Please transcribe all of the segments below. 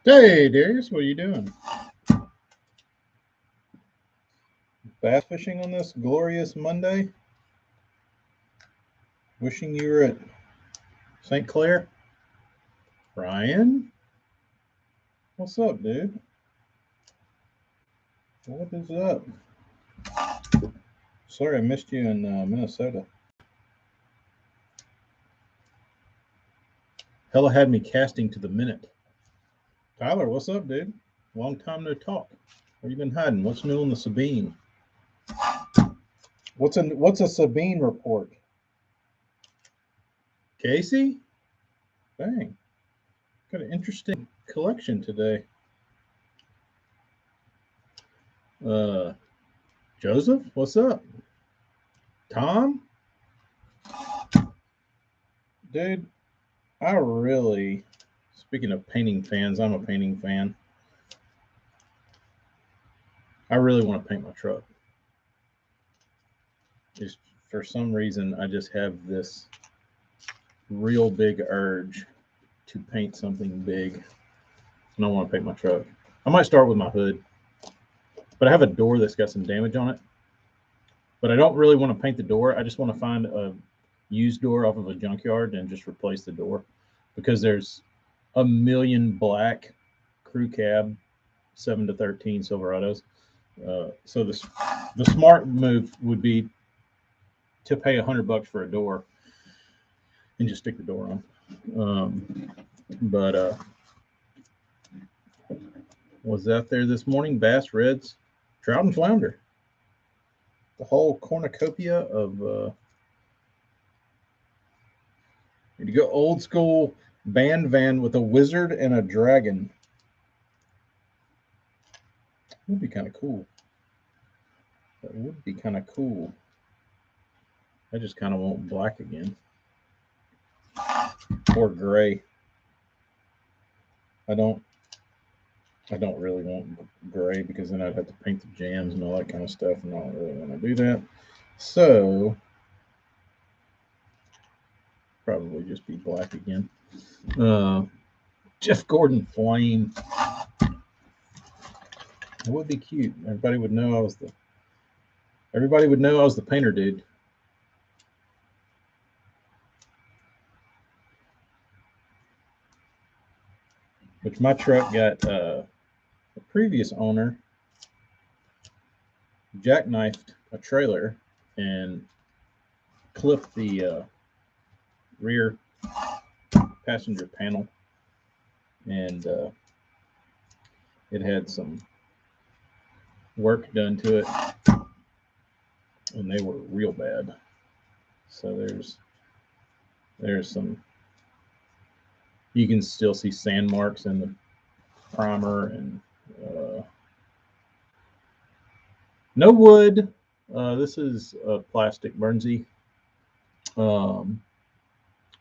Hey, Darius, what are you doing? Bass fishing on this glorious Monday? Wishing you were at St. Clair? Ryan? What's up, dude? What is up? Sorry I missed you in Minnesota. Hella had me casting to the minute. Tyler, what's up, dude? Long time no talk. Where you been hiding? What's new on the Sabine? What's a Sabine report? Casey? Dang. Got an interesting collection today. Uh Joseph, what's up? Tom? Dude, I really, speaking of painting fans, I'm a painting fan. I really want to paint my truck. Just for some reason, I just have this real big urge to paint something big. And I want to paint my truck. I might start with my hood, but I have a door that's got some damage on it. But I don't really want to paint the door. I just want to find a used door off of a junkyard and just replace the door because there's a million black crew cab 7 to 13 Silverados. So the smart move would be to pay $100 for a door and just stick the door on. But was out there this morning, bass, reds, trout, and flounder. The whole cornucopia of. You go old school band van with a wizard and a dragon. Would be kind of cool. That would be kind of cool. I just kind of want black again. Or gray. I don't really want gray because then I'd have to paint the jams and all that kind of stuff, and I don't really want to do that. So probably just be black again. Jeff Gordon flame. It would be cute. Everybody would know I was the painter dude. Which my truck got the previous owner jackknifed a trailer and clipped the rear passenger panel, and it had some work done to it, and they were real bad. So there's some, you can still see sand marks in the primer, and no wood. This is a plastic Bernsey.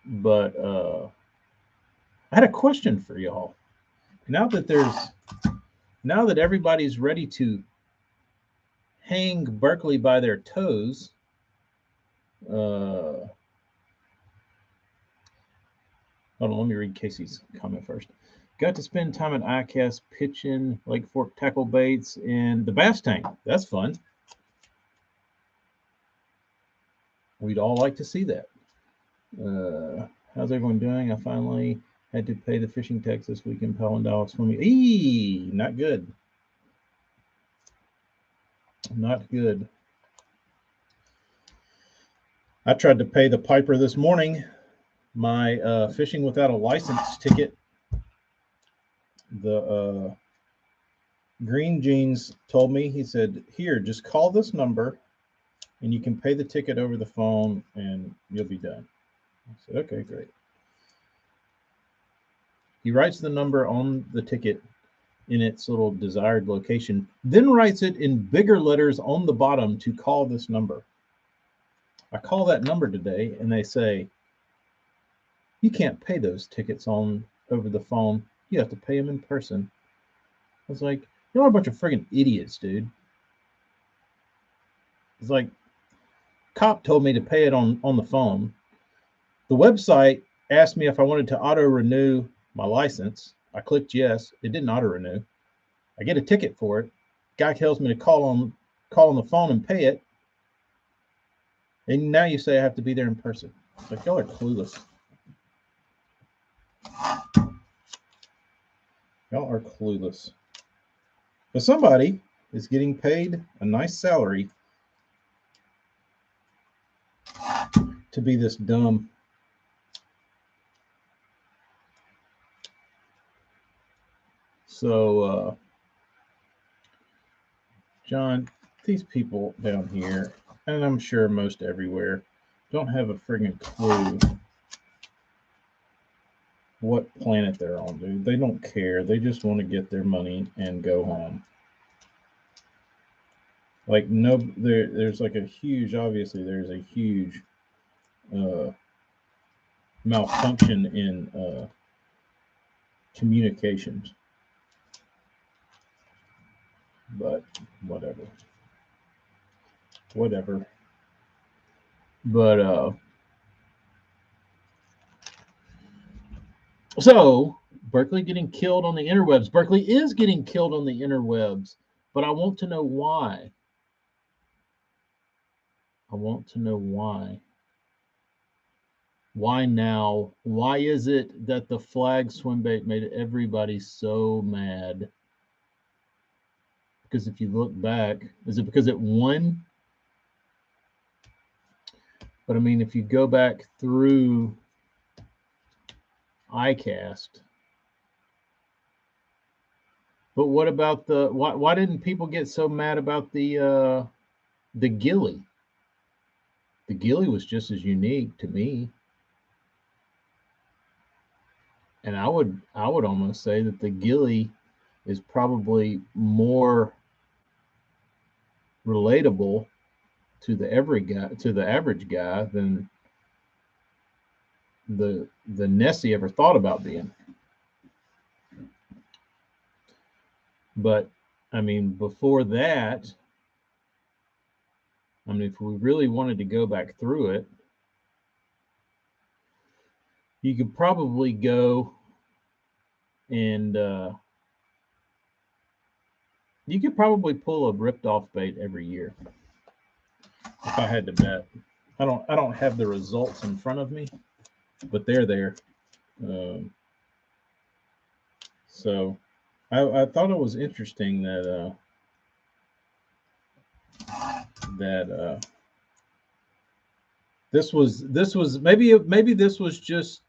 But I had a question for y'all. Now that everybody's ready to hang Berkeley by their toes, hold on, let me read Casey's comment first. Got to spend time at ICAST pitching Lake Fork tackle baits in the bass tank. That's fun. We'd all like to see that. How's everyone doing? I finally had to pay the fishing tax this week in Powell swimming. Not good. Not good. I tried to pay the piper this morning my fishing without a license ticket. The Green Jeans told me, he said, here, just call this number and you can pay the ticket over the phone and you'll be done. I said, okay, great. He writes the number on the ticket in its little desired location, then writes it in bigger letters on the bottom to call this number. I call that number today and they say, you can't pay those tickets over the phone. You have to pay them in person. I was like, you're a bunch of friggin' idiots, dude. It's like, cop told me to pay it on the phone. The website asked me if I wanted to auto renew my license. I clicked yes. It didn't auto renew. I get a ticket for it. Guy tells me to call on the phone and pay it. And now you say I have to be there in person. It's like, y'all are clueless. Y'all are clueless. But somebody is getting paid a nice salary to be this dumb. So, John, these people down here, and I'm sure most everywhere, don't have a friggin' clue what planet they're on, dude. They don't care. They just want to get their money and go home. Like, no, there's like a huge, obviously, there's a huge malfunction in communications. But whatever. Whatever. But so Berkeley getting killed on the interwebs. Berkeley is getting killed on the interwebs, but I want to know why. I want to know why. Why now? Why is it that the flag swim bait made everybody so mad? Because if you look back, is it because it won? But I mean, if you go back through ICAST, but what about the why didn't people get so mad about the ghillie? The ghillie was just as unique to me. And I would almost say that the ghillie is probably more relatable to the average guy than the Nessie ever thought about being. But I mean, before that, I mean, if we really wanted to go back through it, you could probably go and you could probably pull a ripped off bait every year. If I had to bet. I don't have the results in front of me, but they're there. So I thought it was interesting that this was maybe this was just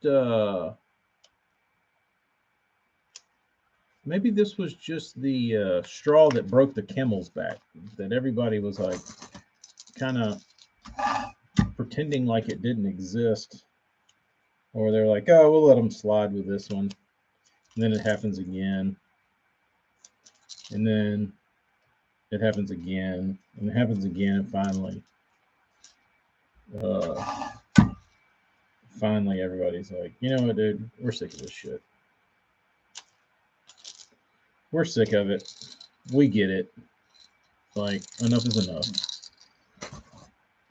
maybe this was just the straw that broke the camel's back, that everybody was like kind of pretending like it didn't exist, or they're like, oh, we'll let them slide with this one, and then it happens again, and then it happens again, and it happens again, and finally everybody's like, you know what, dude, we're sick of this shit. We're sick of it. We get it. Like, enough is enough.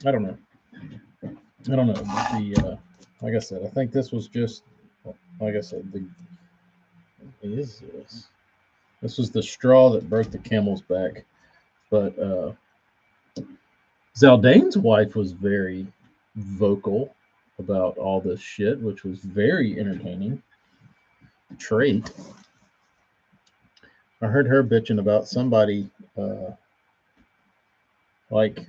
I don't know. But the like I said, I think this was just, like I said, this was the straw that broke the camel's back. But Zaldane's wife was very vocal about all this shit, which was very entertaining. Trait. I heard her bitching about somebody like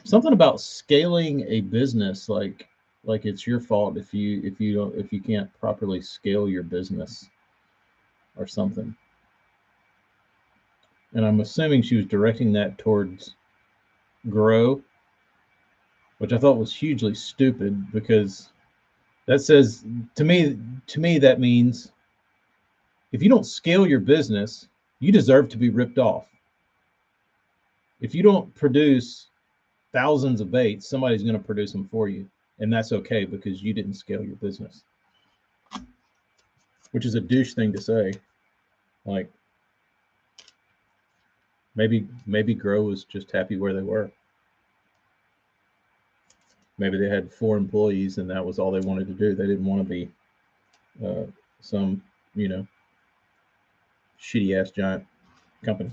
something about scaling a business, like it's your fault if you can't properly scale your business or something. And I'm assuming she was directing that towards Grow, which I thought was hugely stupid, because that says to me that means if you don't scale your business, you deserve to be ripped off. If you don't produce thousands of baits, somebody's going to produce them for you, and that's okay because you didn't scale your business. Which is a douche thing to say. Like, maybe Grow was just happy where they were. Maybe they had 4 employees and that was all they wanted to do. They didn't want to be some you know, shitty ass giant company.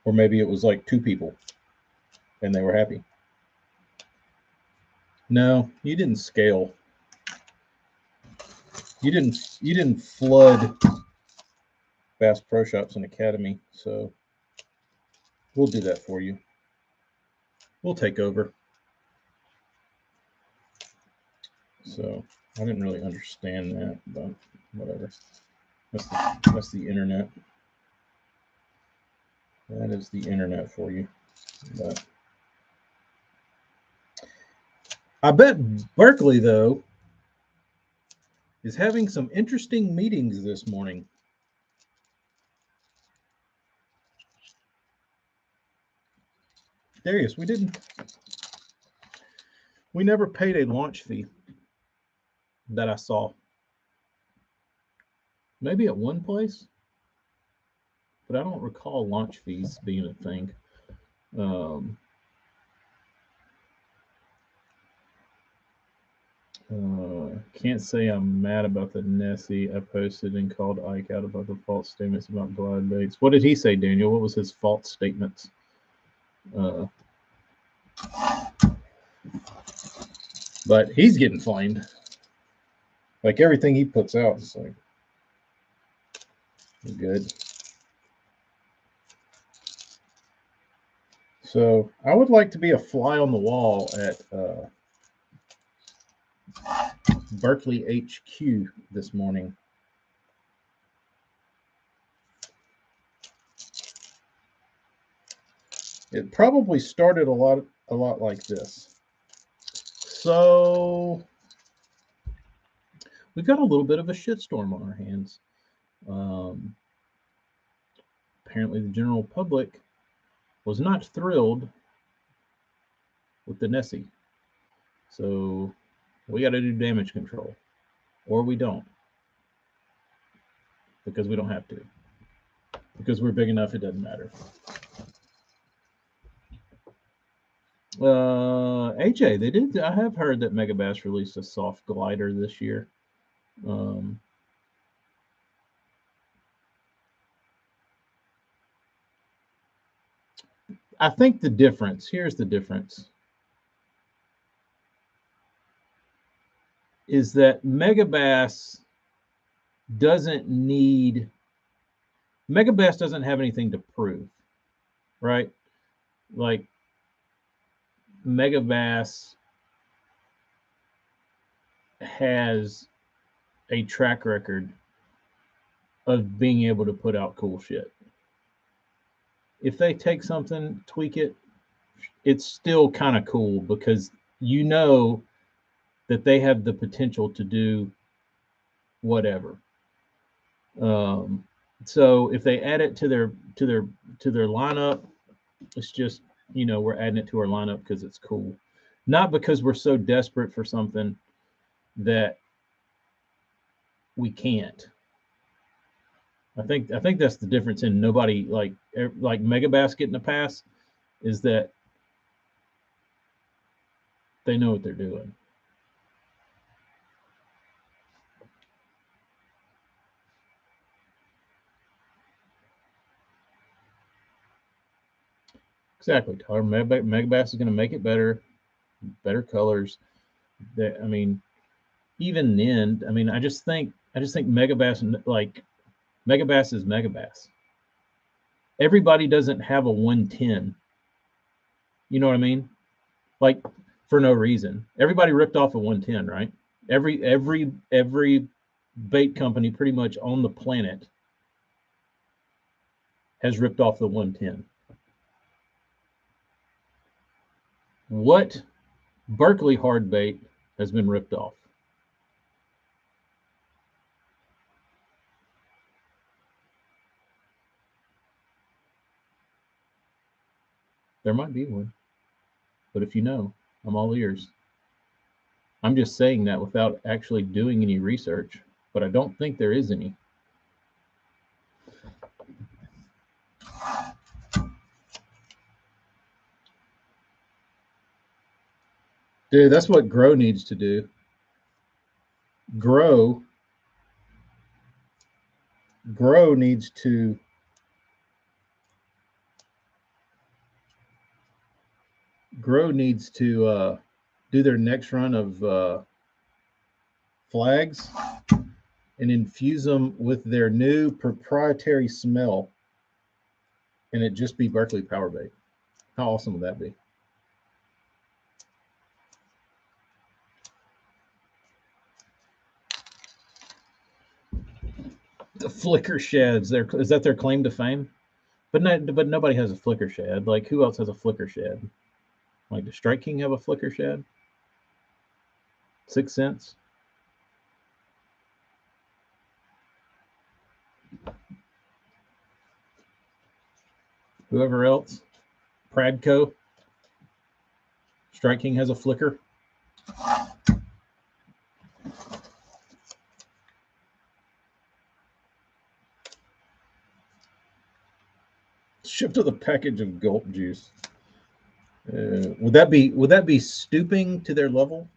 Or maybe it was like 2 people and they were happy. No, you didn't scale. You didn't flood Bass Pro Shops and Academy, so we'll do that for you. We'll take over. So I didn't really understand that, but whatever. That's the internet. That is the internet for you. But I bet Berkeley, though, is having some interesting meetings this morning. Darius, we never paid a launch fee that I saw. Maybe at one place, but I don't recall launch fees being a thing. Can't say I'm mad about the Nessie. I posted and called Ike out about the false statements about glide baits. What did he say, Daniel? What was his false statements? But he's getting flamed. Like everything he puts out is like good. So I would like to be a fly on the wall at Berkeley HQ this morning. It probably started a lot like this. So we've got a little bit of a shitstorm on our hands. Apparently the general public was not thrilled with the Nessie. So we got to do damage control, or we don't, because we don't have to. Because we're big enough, it doesn't matter. AJ, they did. I have heard that Megabass released a soft glider this year. I think the difference, here's the difference, is that Megabass doesn't have anything to prove, right? Like Megabass has a track record of being able to put out cool shit. If they take something, tweak it, it's still kind of cool because you know that they have the potential to do whatever. So if they add it to their lineup, it's just, you know, we're adding it to our lineup because it's cool, not because we're so desperate for something that we can't. I think that's the difference in nobody like Megabass getting a pass is that they know what they're doing. Exactly, Tyler. Megabass is going to make it better colors. That, I mean, even then, I mean, I just think Megabass, like Megabass is Megabass. Everybody doesn't have a 110. You know what I mean? Like for no reason. Everybody ripped off a 110, right? Every bait company pretty much on the planet has ripped off the 110. What Berkeley hard bait has been ripped off? There might be one, but if you know, I'm all ears. I'm just saying that without actually doing any research, but I don't think there is any. Dude, that's what Grow needs to do. Grow Grow needs to do their next run of flags and infuse them with their new proprietary smell, and it just be Berkeley Power Bait. How awesome would that be? The flicker shads. Is that their claim to fame? But nobody has a flicker shad. Like, who else has a flicker shad? Like, does Strike King have a flicker shad? 6 cents. Whoever else, Pradco. Strike King has a flicker. Shipped with a package of gulp juice. Would that be stooping to their level?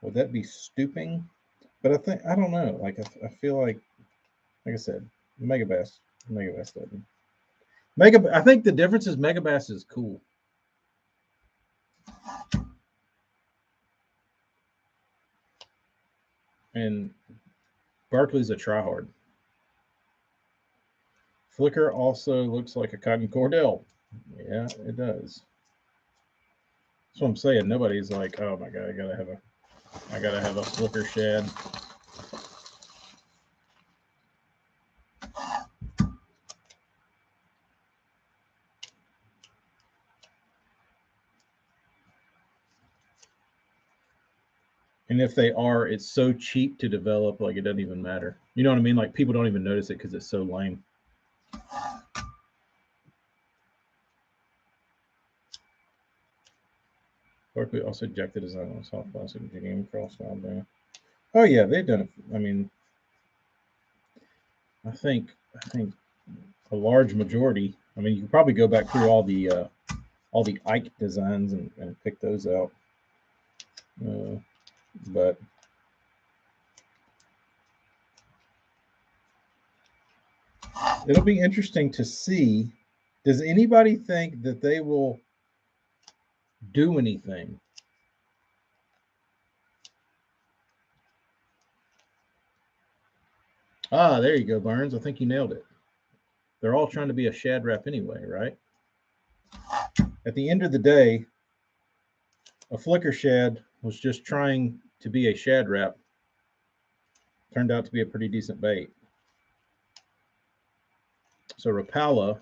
Would that be stooping? But I don't know. Like I feel like I said, Megabass doesn't. I think the difference is Megabass is cool. And Berkeley's a tryhard. Flicker also looks like a cotton cordell. Yeah, it does. That's what I'm saying. Nobody's like, oh my god, I gotta have a flicker shad. And if they are, it's so cheap to develop, like it doesn't even matter. You know what I mean? Like people don't even notice it because it's so lame. Berkeley also ejected design on soft plastic game cross style there. Oh yeah, they've done it. I mean, I think a large majority. I mean, you can probably go back through all the Ike designs and pick those out. But it'll be interesting to see. Does anybody think that they will do anything? Ah, there you go, Burns. I think you nailed it. They're all trying to be a shad wrap anyway, right? At the end of the day, a flicker shad was just trying to be a shad wrap. Turned out to be a pretty decent bait. So Rapala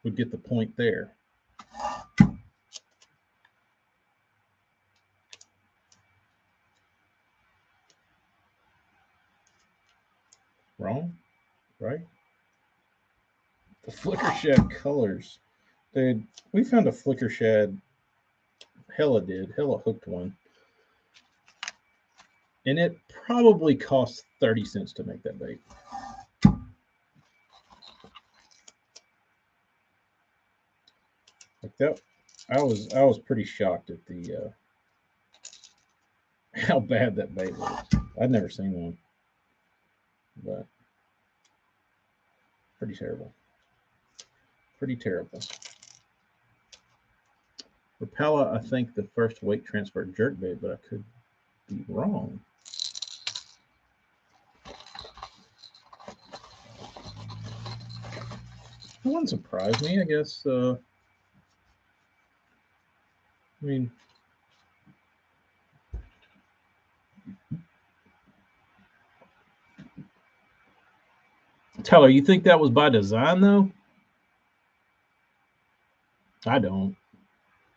would get the point there. Wrong? Right? The flicker shad colors. Dude, we found a flicker shad. Hella did. Hella hooked one. And it probably cost 30 cents to make that bait. Like that, I was pretty shocked at the how bad that bait was. I'd never seen one, but pretty terrible. Pretty terrible. Rapala, I think the first weight transfer jerkbait, but I could be wrong. It wouldn't surprise me. I guess. I mean, Teller, you think that was by design though? I don't.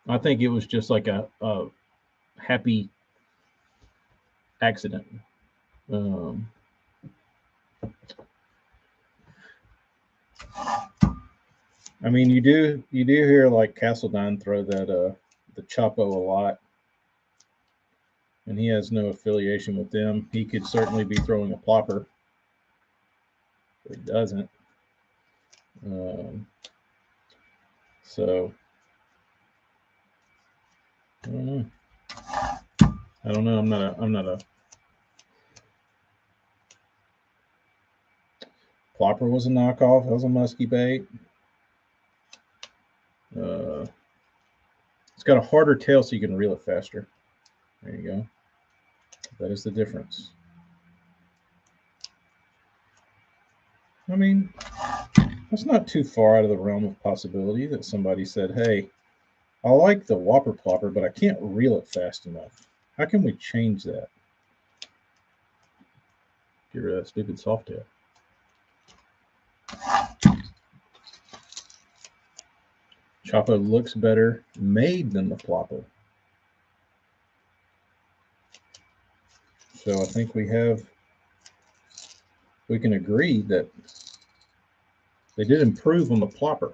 I think it was just like a happy accident. I mean, you do hear like Castledine throw that the Chapo a lot, and he has no affiliation with them. He could certainly be throwing a plopper, but he doesn't. So I don't know. I don't know. I'm not a Plopper was a knockoff. That was a musky bait. It's got a harder tail so you can reel it faster. There you go. That is the difference. I mean, that's not too far out of the realm of possibility that somebody said, hey, I like the Whopper Plopper, but I can't reel it fast enough. How can we change that? Get rid of that stupid soft tail. Choppo looks better made than the Plopper. So I think we can agree that they did improve on the Plopper.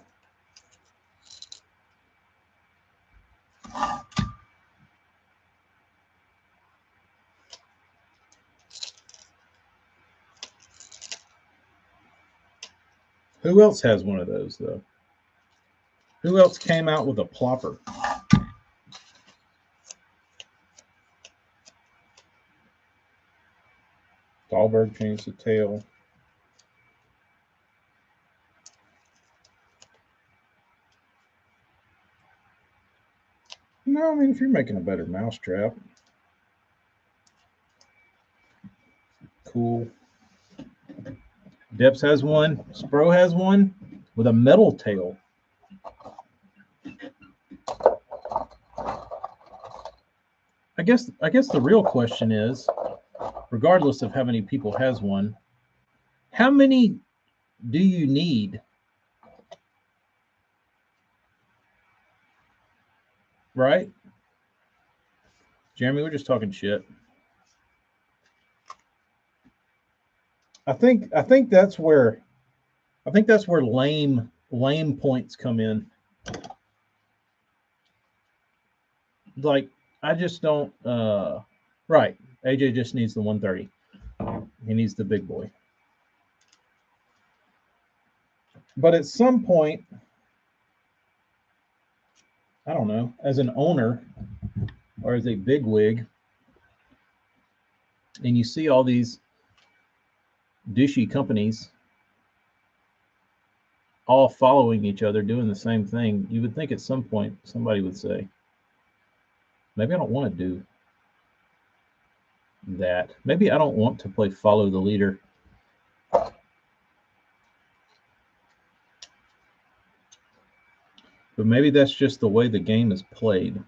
Who else has one of those, though? Who else came out with a Plopper? Dahlberg changed the tail. No, I mean, if you're making a better mousetrap, cool. Depps has one. Spro has one with a metal tail. I guess the real question is, regardless of how many people has one, how many do you need? Right? Jeremy, we're just talking shit. I think that's where lame points come in. Like, I just don't right. AJ just needs the 130. He needs the big boy. But at some point, I don't know, as an owner or as a bigwig, and you see all these dishy companies all following each other doing the same thing, you would think at some point somebody would say, maybe I don't want to do that. Maybe I don't want to play follow the leader. But maybe that's just the way the game is played.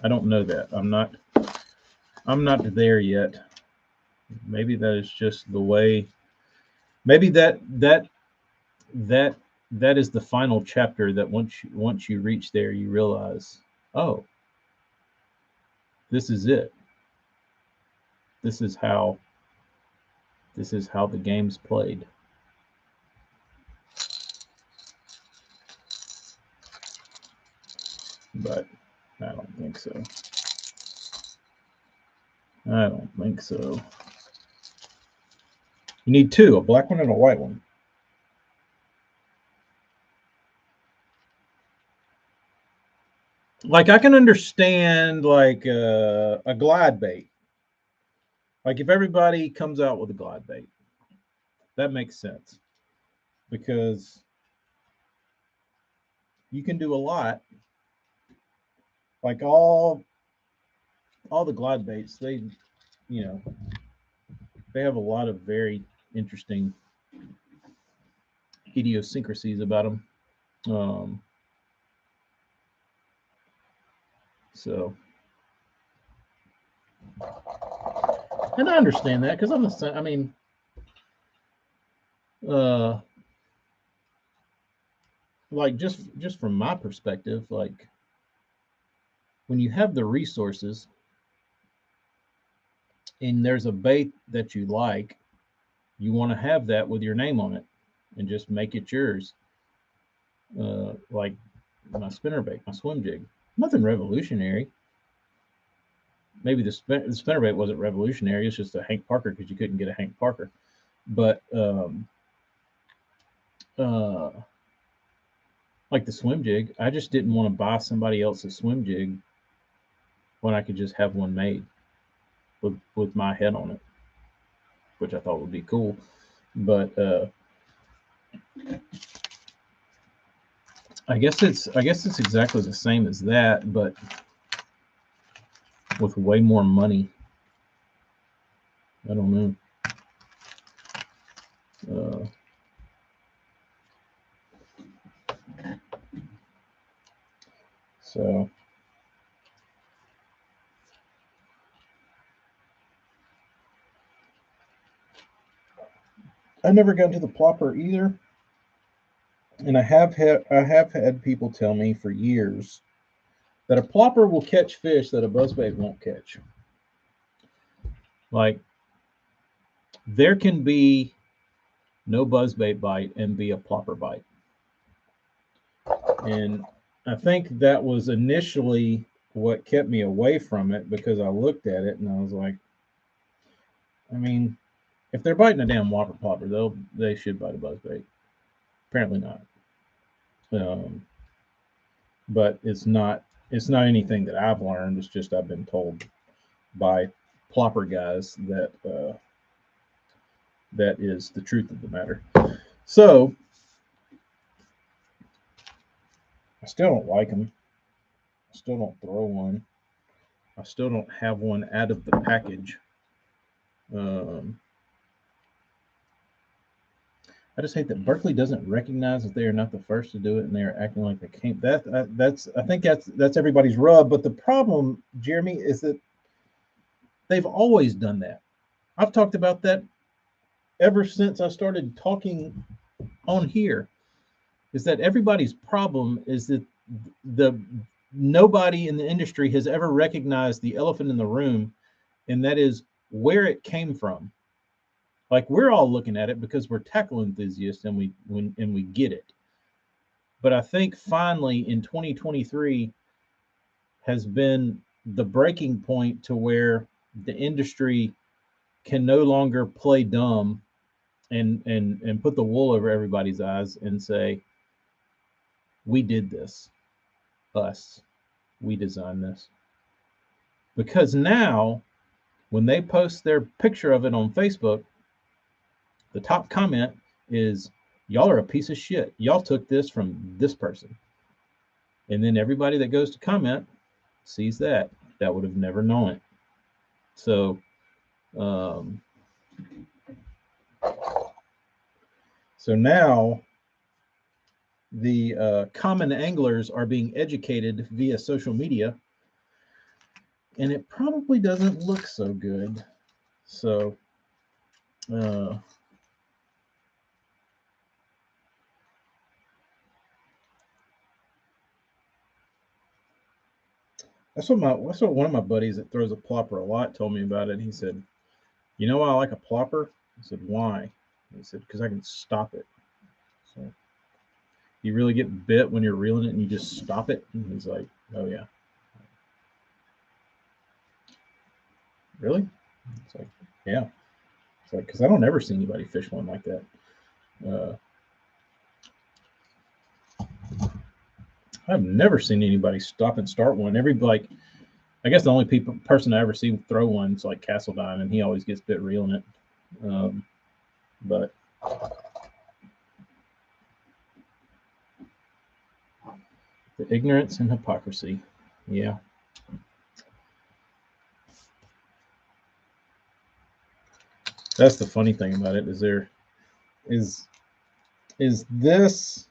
I don't know that. I'm not there yet. Maybe that is just the way. Maybe that is the final chapter, that once you reach there, you realize, oh, this is it. This is how the game's played. But I don't think so. I don't think so. You need two, a black one and a white one. Like, I can understand like a glide bait. Like, if everybody comes out with a glide bait, that makes sense, because you can do a lot. Like all the glide baits, they have a lot of very interesting idiosyncrasies about them. So, and I understand that, because I'm the same. I mean, like, just from my perspective, like, when you have the resources and there's a bait that you like, you want to have that with your name on it and just make it yours. Like my spinnerbait, my swim jig, nothing revolutionary. Maybe the spinnerbait wasn't revolutionary. It's just a Hank Parker, because you couldn't get a Hank Parker. But like the swim jig, I just didn't want to buy somebody else's swim jig when I could just have one made with my head on it, which I thought would be cool. But I guess it's exactly the same as that, but with way more money. I don't know. So I never got into the plopper either, and I have had people tell me for years that a plopper will catch fish that a buzzbait won't catch. Like, there can be no buzzbait bite and be a plopper bite. And I think that was initially what kept me away from it, because I looked at it and I was like, I mean, if they're biting a damn whopper plopper, they should bite a buzzbait. Apparently not. But it's not anything that I've learned. It's just I've been told by plopper guys that that is the truth of the matter. So I still don't like them. I still don't throw one. I still don't have one out of the package. I just hate that Berkley doesn't recognize that they are not the first to do it, and they are acting like they can't. I think that's everybody's rub. But the problem, Jeremy, is that they've always done that. I've talked about that ever since I started talking on here. Is that everybody's problem is that nobody in the industry has ever recognized the elephant in the room, and that is where it came from. Like, we're all looking at it because we're tackle enthusiasts and we get it. But I think finally in 2023 has been the breaking point to where the industry can no longer play dumb and put the wool over everybody's eyes and say, we did this. We designed this. Because now when they post their picture of it on Facebook, the top comment is, y'all are a piece of shit. Y'all took this from this person. And then everybody that goes to comment sees that would have never known it. So so now the common anglers are being educated via social media, and it probably doesn't look so good. So that's what one of my buddies that throws a plopper a lot told me about it. He said, "You know why I like a plopper?" I said, "Why?" He said, "Because I can stop it." So you really get bit when you're reeling it and you just stop it? And he's like, "Oh yeah." Really? It's like, yeah. It's like, because I don't ever see anybody fish one like that. I've never seen anybody stop and start one. Like, I guess the only person I ever see throw one is like Castledine, and he always gets bit reeling it. But the ignorance and hypocrisy, yeah. That's the funny thing about it. Is this,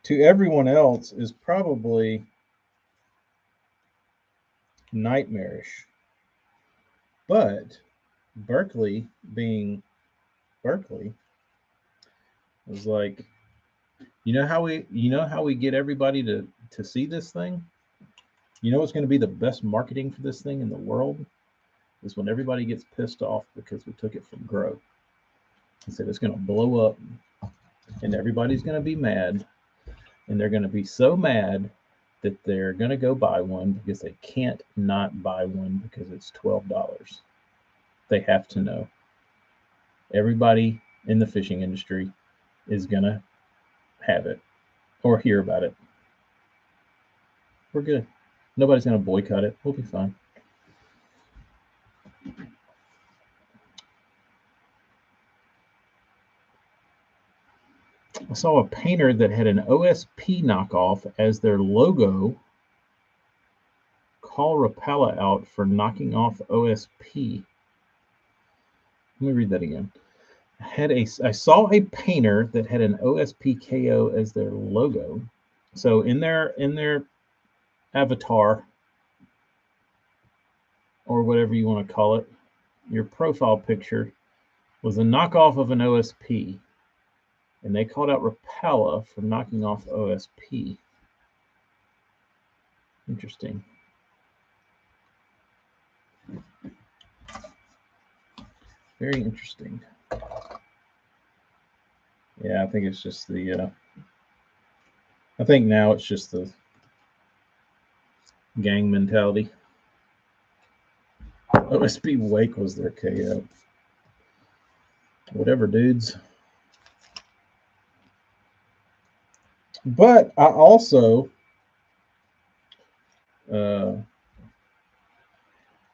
to everyone else, is probably nightmarish, but Berkley, being Berkley, was like, you know how we get everybody to see this thing? You know what's going to be the best marketing for this thing in the world? Is when everybody gets pissed off because we took it from Grow. He said it's going to blow up, and everybody's going to be mad, and they're going to be so mad that they're going to go buy one because they can't not buy one because it's $12. They have to know. Everybody in the fishing industry is going to have it or hear about it. We're good. Nobody's going to boycott it. We'll be fine. I saw a painter that had an OSP knockoff as their logo. Call Rapala out for knocking off OSP. Let me read that again. I saw a painter that had an OSP KO as their logo. So in their avatar, or whatever you want to call it, your profile picture was a knockoff of an OSP. And they called out Rapala for knocking off OSP. Interesting. Very interesting. Yeah, I think it's just the I think now it's just the gang mentality. OSP Wake was their KO. Whatever, dudes. But I also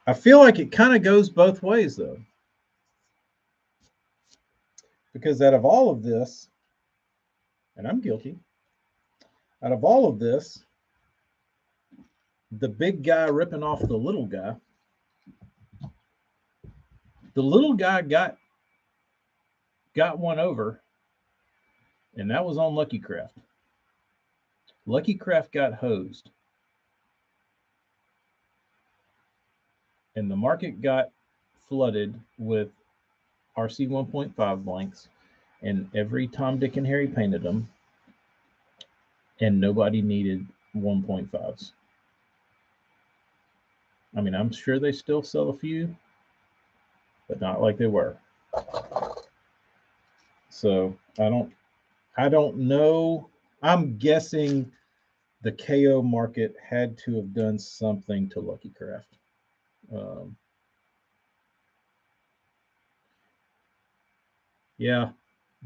I feel like it kind of goes both ways, though. Because out of all of this, and I'm guilty, out of all of this, the big guy ripping off the little guy got one over, and that was on Lucky Craft. Lucky Craft got hosed. And the market got flooded with RC 1.5 blanks, and every Tom, Dick, and Harry painted them, and nobody needed 1.5s. I mean, I'm sure they still sell a few, but not like they were. So I don't know. I'm guessing the KO market had to have done something to Lucky Craft. Yeah,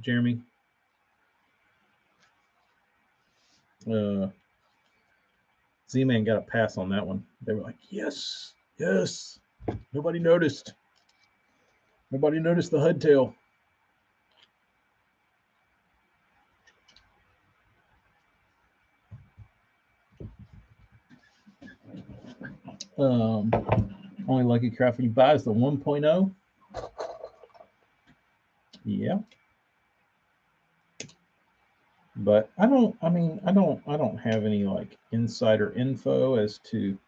Jeremy. Z-Man got a pass on that one. They were like, yes. Nobody noticed. Nobody noticed the HUD tail. Only Lucky Craft he buys the 1.0. Yeah. But I don't have any like insider info as to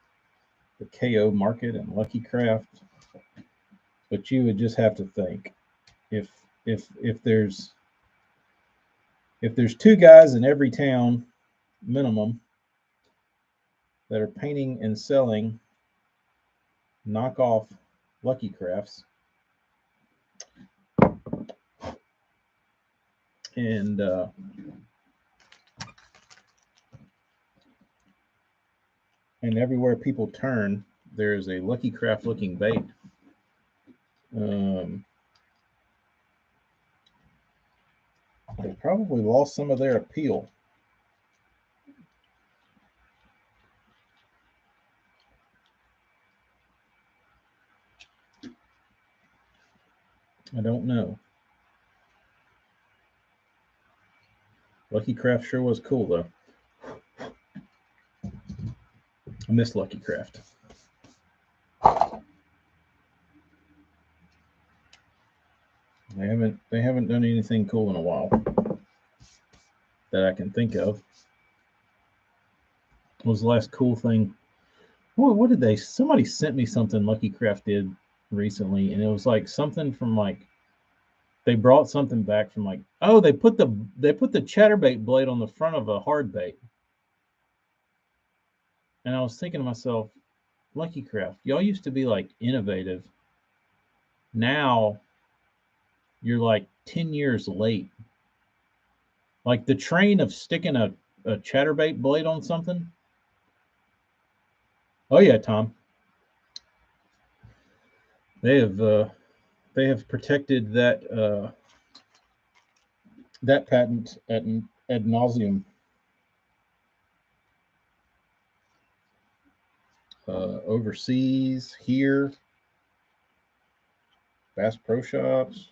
the KO market and Lucky Craft. But you would just have to think if there's two guys in every town minimum that are painting and selling knockoff Lucky Crafts, and everywhere people turn, there's a Lucky Craft looking bait. They probably lost some of their appeal. I don't know. Lucky Craft sure was cool, though. I miss Lucky Craft. They haven't done anything cool in a while that I can think of. What was the last cool thing? What did they? Somebody sent me something Lucky Craft did recently, and it was like something from like they brought something back from like, oh, they put the chatterbait blade on the front of a hard bait. And I was thinking to myself, Lucky Craft, y'all used to be like innovative. Now you're like 10 years late. Like the train of sticking a chatterbait blade on something. Oh yeah, Tom. They have protected that that patent ad nauseum. overseas, here, Bass Pro Shops.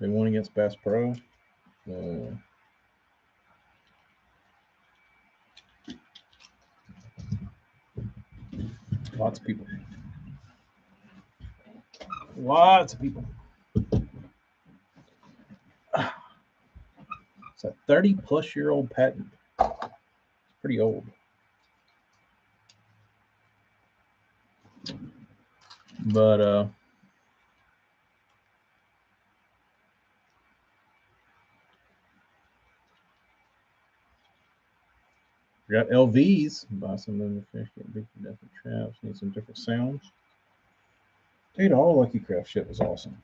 They won against Bass Pro. Lots of people. Lots of people. It's a 30-plus-year-old patent. It's pretty old. But we got LVs. Buy some of the fish, get big for different traps. Need some different sounds. Dude, all Lucky Craft shit was awesome.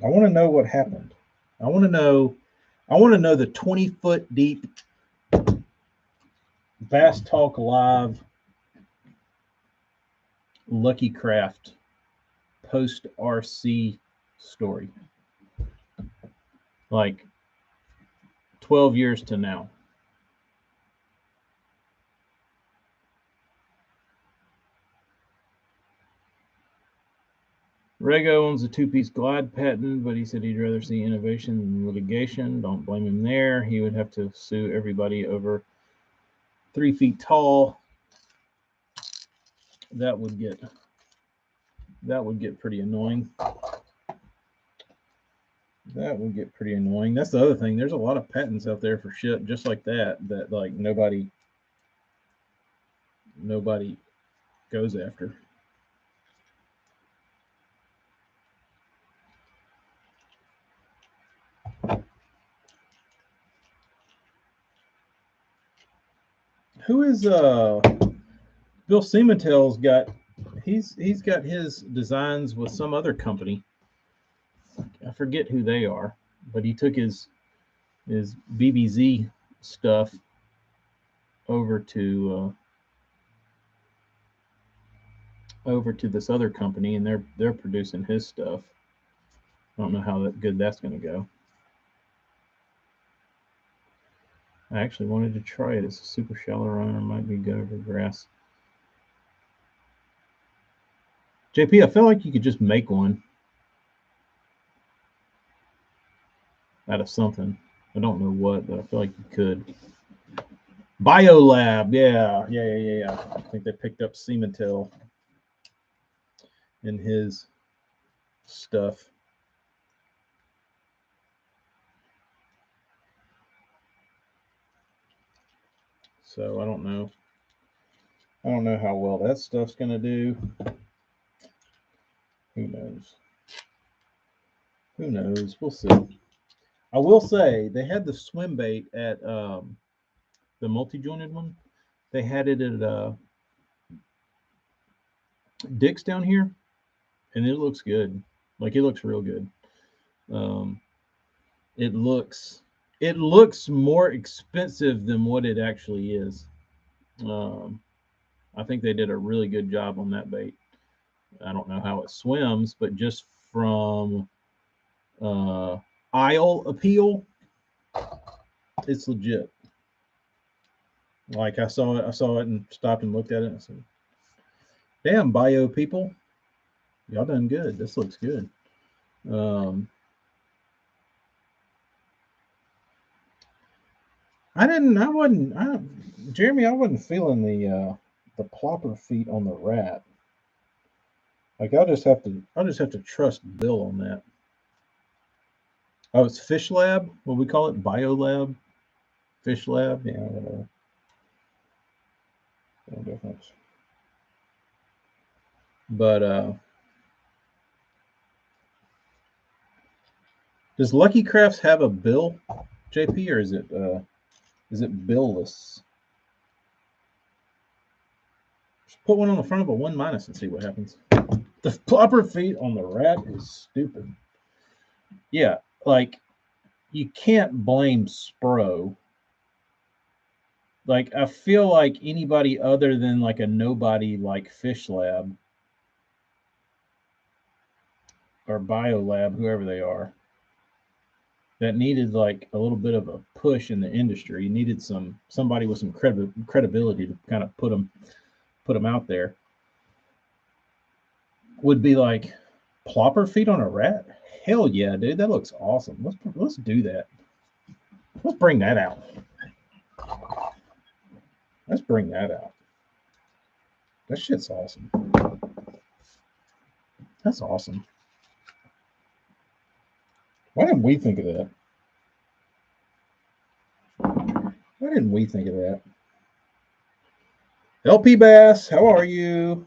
I want to know what happened. I want to know the 20-foot deep Bass Talk Live Lucky Craft post RC story. Like 12 years to now. Rego owns a two-piece glide patent, but he said he'd rather see innovation than litigation. Don't blame him there. He would have to sue everybody over 3 feet tall. That would get pretty annoying. That would get pretty annoying. That's the other thing. There's a lot of patents out there for shit just like that like nobody goes after. Who is Bill Siematel's got? He's got his designs with some other company. I forget who they are, but he took his BBZ stuff over to this other company, and they're producing his stuff. I don't know how good that's going to go. I actually wanted to try it. It's a super shallow runner. Might be good over grass. JP, I feel like you could just make one out of something. I don't know what, but I feel like you could. BioLab, yeah. I think they picked up Siematel in his stuff. So I don't know. I don't know how well that stuff's gonna do. Who knows? Who knows? We'll see. I will say they had the swim bait at the multi-jointed one. They had it at Dick's down here, and it looks good. Like it looks real good. It looks more expensive than what it actually is. I think they did a really good job on that bait. I don't know how it swims, but just from aisle appeal, it's legit. Like I saw it and stopped and looked at it and said, damn, bio people, y'all done good. This looks good. Jeremy, I wasn't feeling the plopper feet on the rat. Like I'll just have to trust Bill on that. Oh, it's Fish Lab. What we call it, Bio Lab, Fish Lab. Yeah, whatever. No difference. But does Lucky Crafts have a bill, JP, or is it billless? Just put one on the front of a 1- and see what happens. The plopper feet on the rat is stupid. Yeah, like you can't blame Spro. Like I feel like anybody other than like a nobody like Fish Lab or Bio Lab, whoever they are, that needed like a little bit of a push in the industry. Needed somebody with some credibility to kind of put them out there. Would be like plopper feet on a rat. Hell yeah, dude, that looks awesome. Let's do that. Let's bring that out. Let's bring that out. That shit's awesome. That's awesome. Why didn't we think of that? Why didn't we think of that? LP Bass, how are you?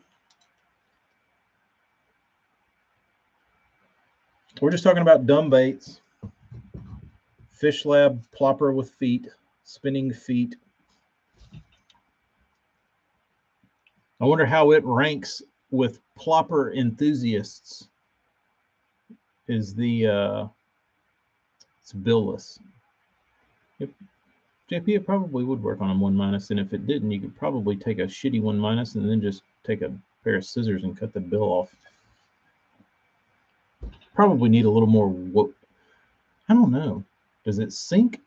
We're just talking about dumb baits. Fish Lab plopper with feet, spinning feet. I wonder how it ranks with plopper enthusiasts. Is the it's billless. Yep. JP, it probably would work on a 1-, and if it didn't, you could probably take a shitty 1- and then just take a pair of scissors and cut the bill off. Probably need a little more. I don't know. Does it sink?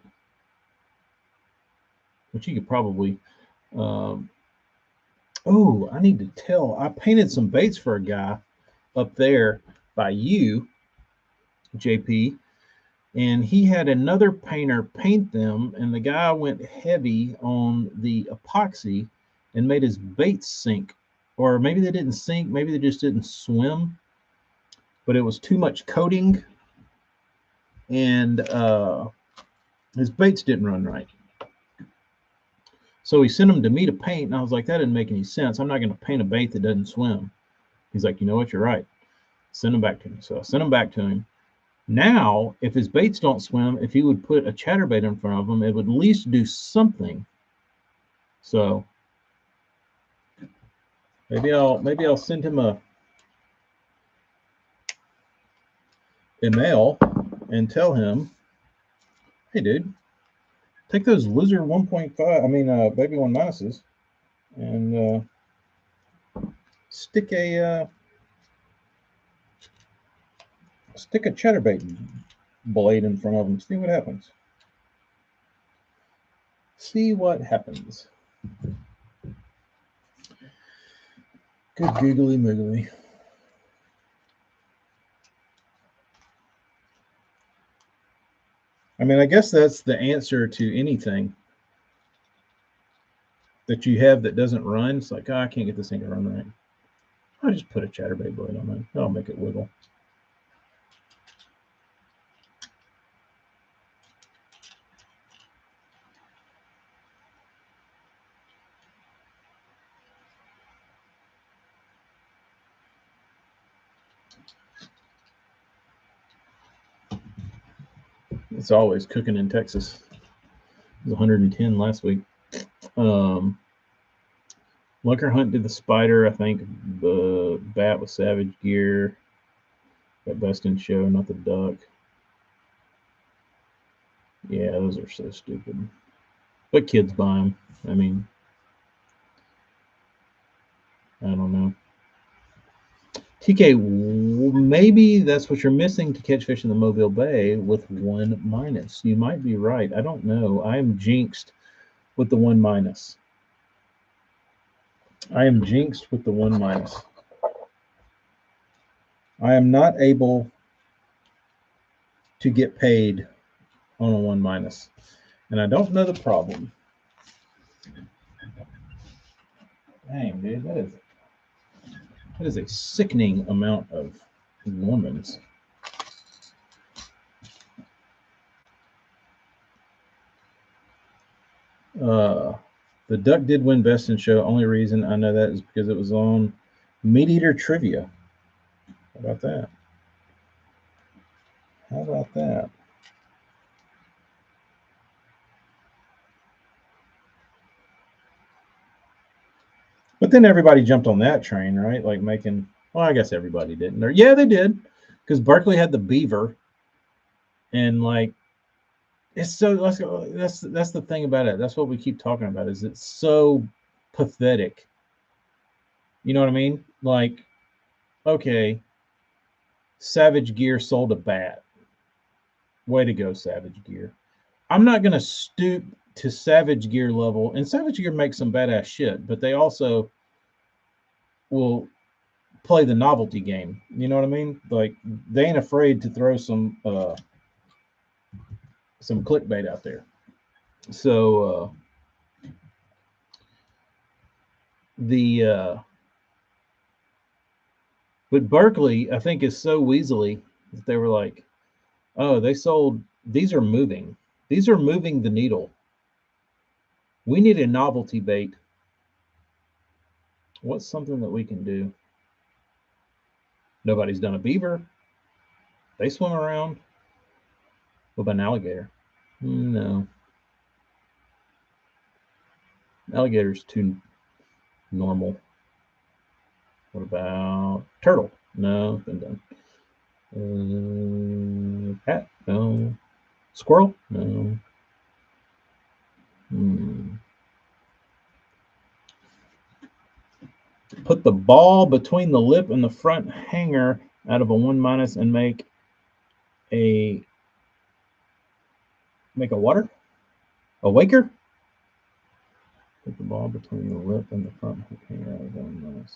Which you could probably. Oh, I need to tell. I painted some baits for a guy up there by you, JP, and he had another painter paint them, and the guy went heavy on the epoxy and made his baits sink. Or maybe they didn't sink, maybe they just didn't swim, but it was too much coating, and his baits didn't run right. So he sent them to me to paint, and I was like, that didn't make any sense. I'm not going to paint a bait that doesn't swim. He's like, you know what, you're right. Send them back to me. So I sent them back to him. Now, if his baits don't swim, if he would put a chatterbait in front of him, it would at least do something. So maybe I'll send him a email and tell him, hey dude, take those Lizard 1.5, I mean baby 1-, and stick a chatterbait blade in front of him. See what happens. See what happens. Good googly moogly. I mean, I guess that's the answer to anything that you have that doesn't run. It's like, oh, I can't get this thing to run right. I'll just put a chatterbait blade on it. That'll make it wiggle. It's always cooking in Texas. It was 110 last week. Lunker Hunt did the spider. I think the bat with Savage Gear. That Best in Show, not the duck. Yeah, those are so stupid. But kids buy them. I mean, I don't know. TK, maybe that's what you're missing to catch fish in the Mobile Bay with 1-. You might be right. I don't know. I am jinxed with the 1-. I am jinxed with the 1-. I am not able to get paid on a 1-. And I don't know the problem. Dang, dude, that is a sickening amount of Normans. The duck did win Best in Show. Only reason I know that is because it was on Meat Eater Trivia. How about that? How about that? But then everybody jumped on that train, right? Like making, well, I guess everybody didn't. Or, yeah, they did. Because Berkeley had the beaver. And like, it's so, that's the thing about it. That's what we keep talking about, is it's so pathetic. You know what I mean? Like, okay, Savage Gear sold a bat. Way to go, Savage Gear. I'm not going to stoop to Savage Gear level. And Savage Gear makes some badass shit, but they also will play the novelty game. You know what I mean? Like, they ain't afraid to throw some clickbait out there. So but Berkeley, I think, is so weaselly that they were like, oh, these are moving the needle. We need a novelty bait. What's something that we can do? Nobody's done a beaver. They swim around. What about an alligator? No. Alligator's too normal. What about turtle? No, been done. Cat? No. Squirrel? No. Put the ball between the lip and the front hanger out of a 1- and make a water? A waker? Put the ball between the lip and the front hanger out of 1-.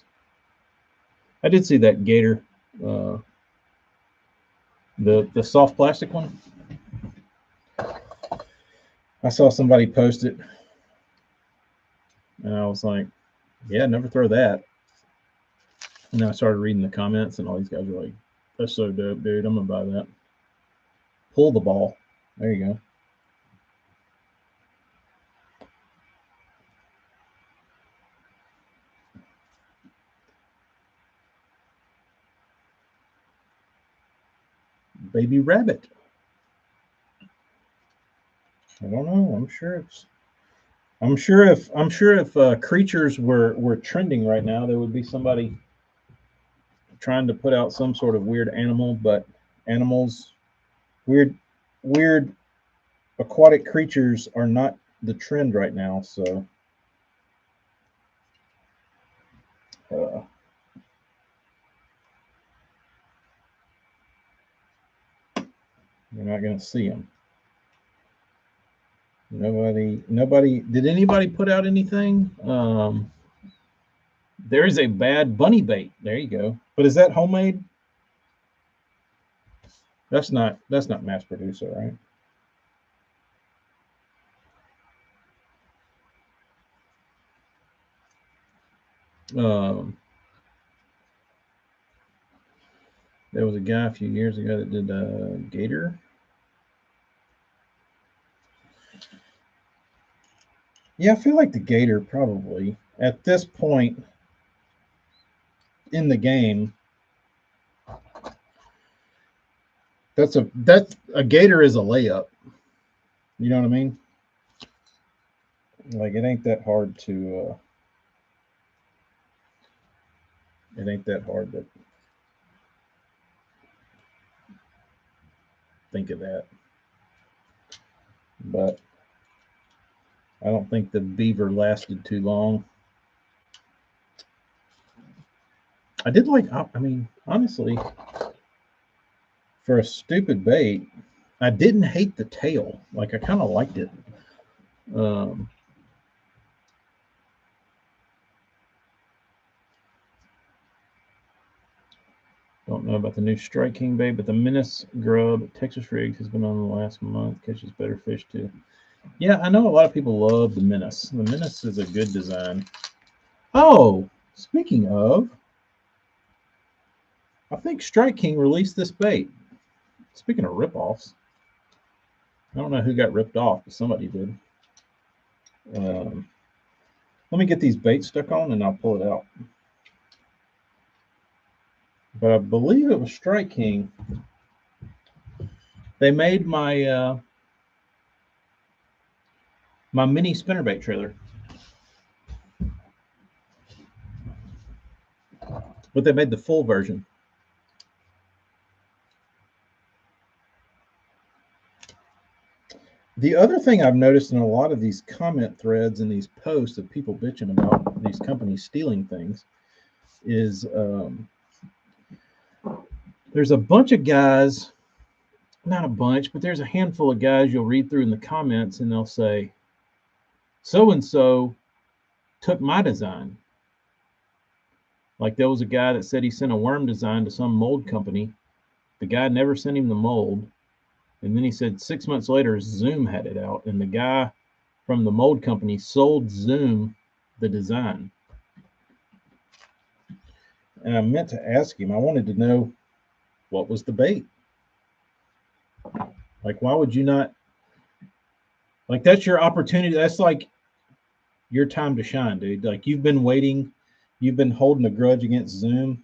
I did see that gator, the soft plastic one. I saw somebody post it, and I was like, yeah, never throw that. And then I started reading the comments, and all these guys were like, that's so dope, dude. I'm going to buy that. Pull the ball. There you go. Baby rabbit. I don't know. I'm sure if creatures were trending right now, there would be somebody trying to put out some sort of weird animal, but weird aquatic creatures are not the trend right now, so you're not going to see them. Nobody. Did anybody put out anything? There is a bad bunny bait. There you go. But is that homemade? That's not mass produced, right? There was a guy a few years ago that did a gator. Yeah, I feel like the gator probably at this point in the game. That's a gator is a layup. You know what I mean? Like, it ain't that hard to think of that. But I don't think the beaver lasted too long. I did like, I mean, honestly, for a stupid bait, I didn't hate the tail. Like, I kind of liked it. Don't know about the new Strike King bait, but the Menace grub at Texas Rigs has been on the last month. Catches better fish too. Yeah, I know a lot of people love the Menace. The Menace is a good design. Oh, speaking of, I think Strike King released this bait. Speaking of ripoffs, I don't know who got ripped off, but somebody did. Let me get these baits stuck on and I'll pull it out. But I believe it was Strike King. They made my my mini spinnerbait trailer. But they made the full version. The other thing I've noticed in a lot of these comment threads and these posts of people bitching about these companies stealing things is there's a bunch of guys not a bunch, but there's a handful of guys you'll read through in the comments and they'll say, so-and-so took my design. Like there was a guy that said he sent a worm design to some mold company. The guy never sent him the mold. And then he said 6 months later, Zoom had it out. And the guy from the mold company sold Zoom the design. And I meant to ask him, I wanted to know what was the bait? Like, why would you not? Like, that's your opportunity. That's like your time to shine, dude. Like, you've been waiting, you've been holding a grudge against Zoom.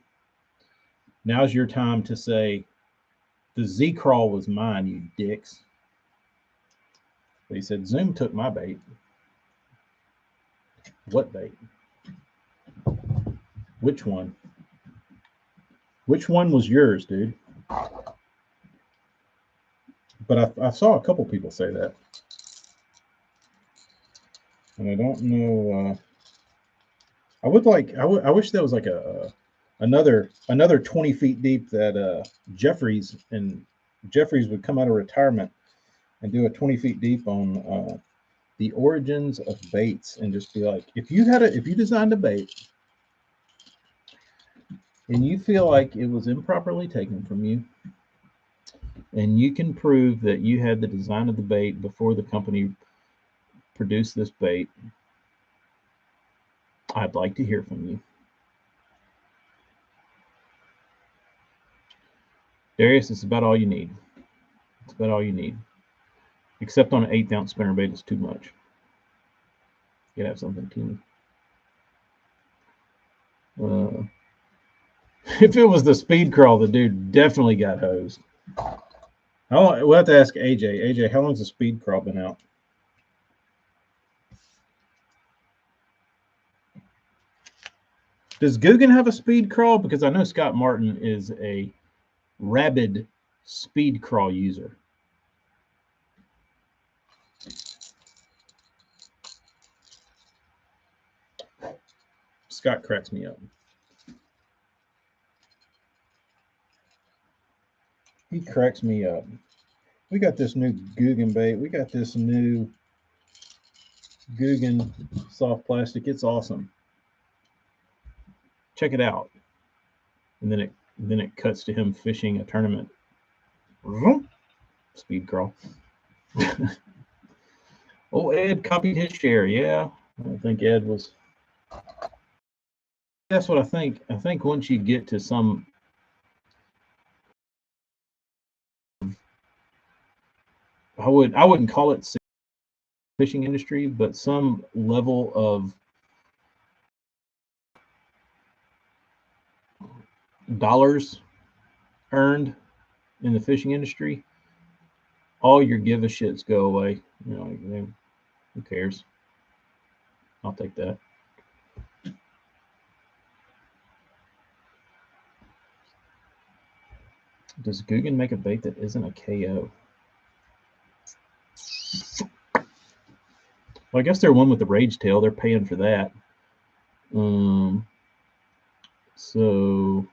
Now's your time to say, the Z crawl was mine, you dicks. But he said, Zoom took my bait. What bait? Which one? Which one was yours, dude? But I saw a couple people say that. And I don't know. I wish there was like another 20 feet deep that Jeffries would come out of retirement and do a 20 feet deep on the origins of baits and just be like, if you designed a bait and you feel like it was improperly taken from you, and you can prove that you had the design of the bait before the company produced this bait, I'd like to hear from you. Darius, it's about all you need. It's about all you need. Except on an 1/8 ounce spinnerbait, it's too much. You gotta have something teeny. If it was the speed crawl, the dude definitely got hosed. We'll have to ask AJ. AJ, how long's the speed crawl been out? Does Guggen have a speed crawl? Because I know Scott Martin is a rabid speed crawl user. Scott cracks me up. He cracks me up. We got this new Guggen bait. We got this new Guggen soft plastic. It's awesome. Check it out. And then it cuts to him fishing a tournament. Speed crawl. Oh, Ed copied his share. Yeah, I think Ed was. That's what I think. I think once you get to some, I wouldn't call it fishing industry, but some level of dollars earned in the fishing industry, all your give a shits go away. You know, who cares? I'll take that. Does Guggen make a bait that isn't a KO? Well, I guess they're one with the rage tail. They're paying for that. So,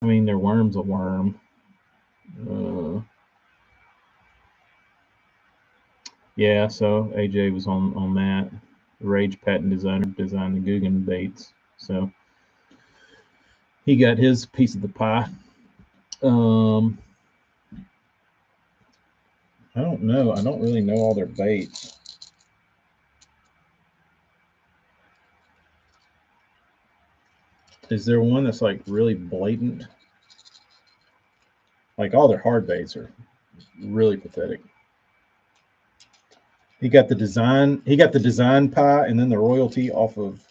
I mean, their worm's a worm. Yeah, so AJ was on that. The Rage patent designer designed the Guggen baits. So he got his piece of the pie. I don't know. I don't really know all their baits. Is there one that's like really blatant? Like all their hard baits are really pathetic. He got the design pie and then the royalty off of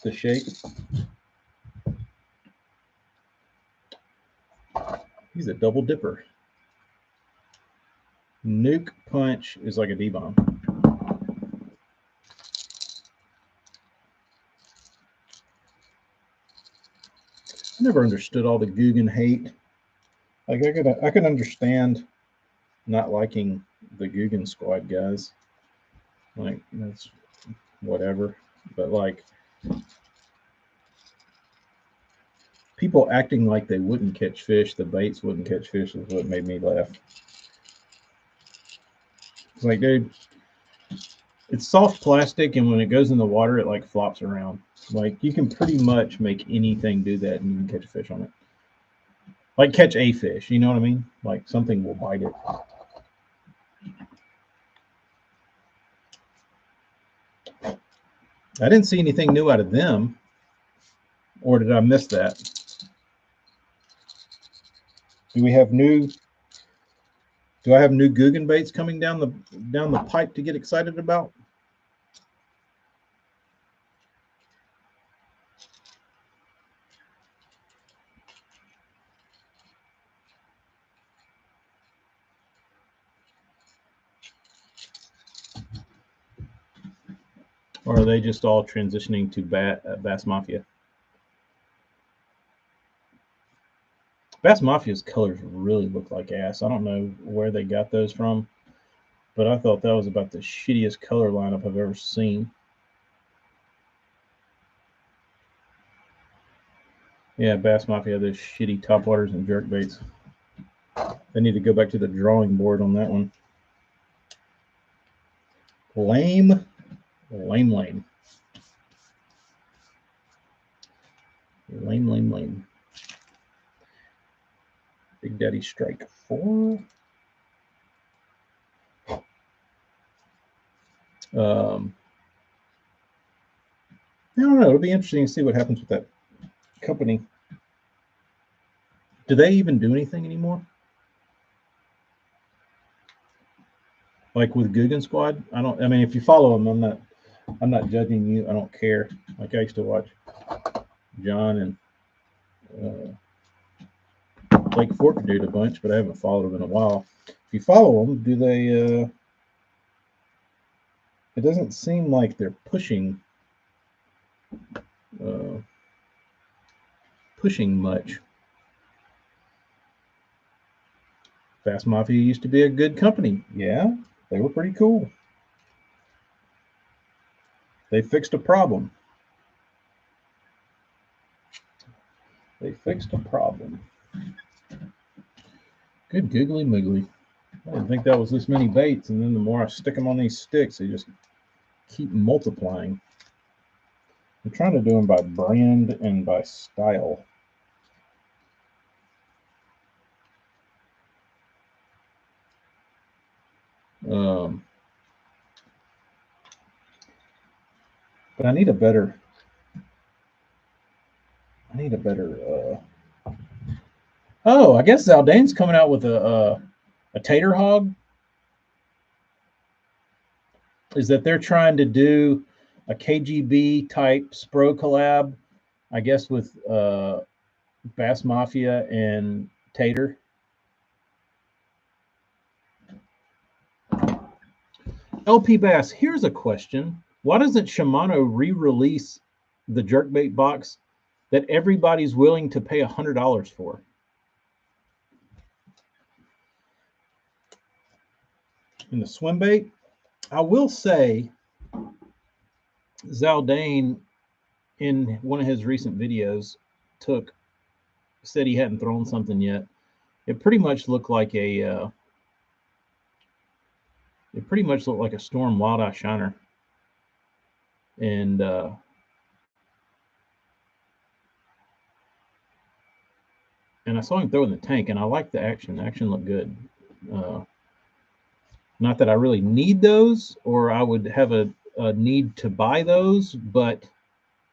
the shape. He's a double dipper. Nuke Punch is like a D-bomb. I never understood all the Guggen hate. Like I could understand not liking the Guggen squad guys. Like that's whatever. But like people acting like they wouldn't catch fish, the baits wouldn't catch fish, is what made me laugh. It's like, dude, it's soft plastic, and when it goes in the water, it like flops around. Like, you can pretty much make anything do that, and you can catch a fish on it. Like, catch a fish, you know what I mean? Like, something will bite it. I didn't see anything new out of them, or did I miss that? Do we have new? Do I have new Googan baits coming down the pipe to get excited about? Or are they just all transitioning to Bass Mafia? Bass Mafia's colors really look like ass. I don't know where they got those from, but I thought that was about the shittiest color lineup I've ever seen. Yeah, Bass Mafia, those shitty topwaters and jerk baits. They need to go back to the drawing board on that one. Lame. Lame. Big Daddy Strike 4. I don't know. It'll be interesting to see what happens with that company. Do they even do anything anymore? Like with Googan Squad? I mean, if you follow them, I'm not judging you. I don't care. Like, I used to watch John and Lake Fork do it a bunch, but I haven't followed them in a while. If you follow them, do they? It doesn't seem like they're pushing much. Bass Mafia used to be a good company. Yeah, they were pretty cool. They fixed a problem. Good googly moogly. I didn't think that was this many baits, and then the more I stick them on these sticks, they just keep multiplying. I'm trying to do them by brand and by style. But I need a better. Oh, I guess Zaldane's coming out with a tater hog. Is that they're trying to do a KGB type Spro collab, I guess, with Bass Mafia and Tater. LP Bass, here's a question. Why doesn't Shimano re-release the jerkbait box that everybody's willing to pay $100 for? In the swim bait, I will say Zaldane, in one of his recent videos, said he hadn't thrown something yet. It pretty much looked like a Storm Wild Eye Shiner. And I saw him throw in the tank, and I liked the action. The action looked good. Not that I really need those, or I would have a need to buy those, but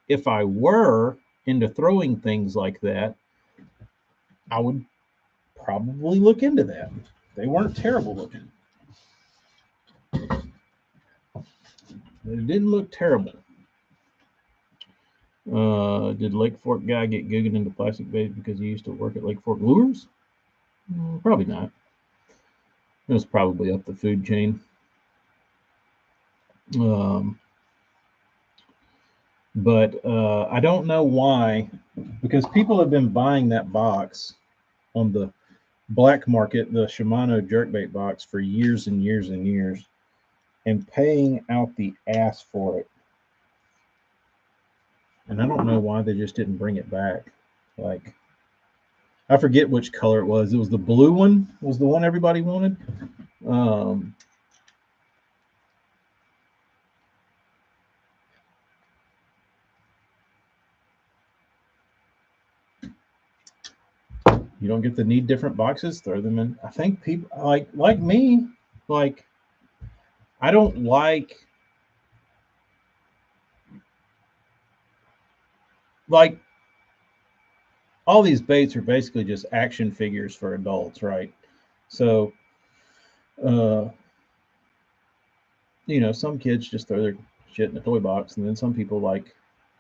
if I were into throwing things like that, I would probably look into that. They weren't terrible looking. They didn't look terrible. Did Lake Fork guy get Googan into plastic bait because he used to work at Lake Fork Lures? Probably not. It was probably up the food chain. But I don't know why, because people have been buying that box on the black market, the Shimano jerkbait box, for years and years and years, and paying out the ass for it. And I don't know why they just didn't bring it back. Like, I forget which color it was. It was the blue one, was the one everybody wanted. You don't get to need different boxes, throw them in. I think people like me, like I don't like all these baits are basically just action figures for adults, right? So some kids just throw their shit in a toy box, and then some people like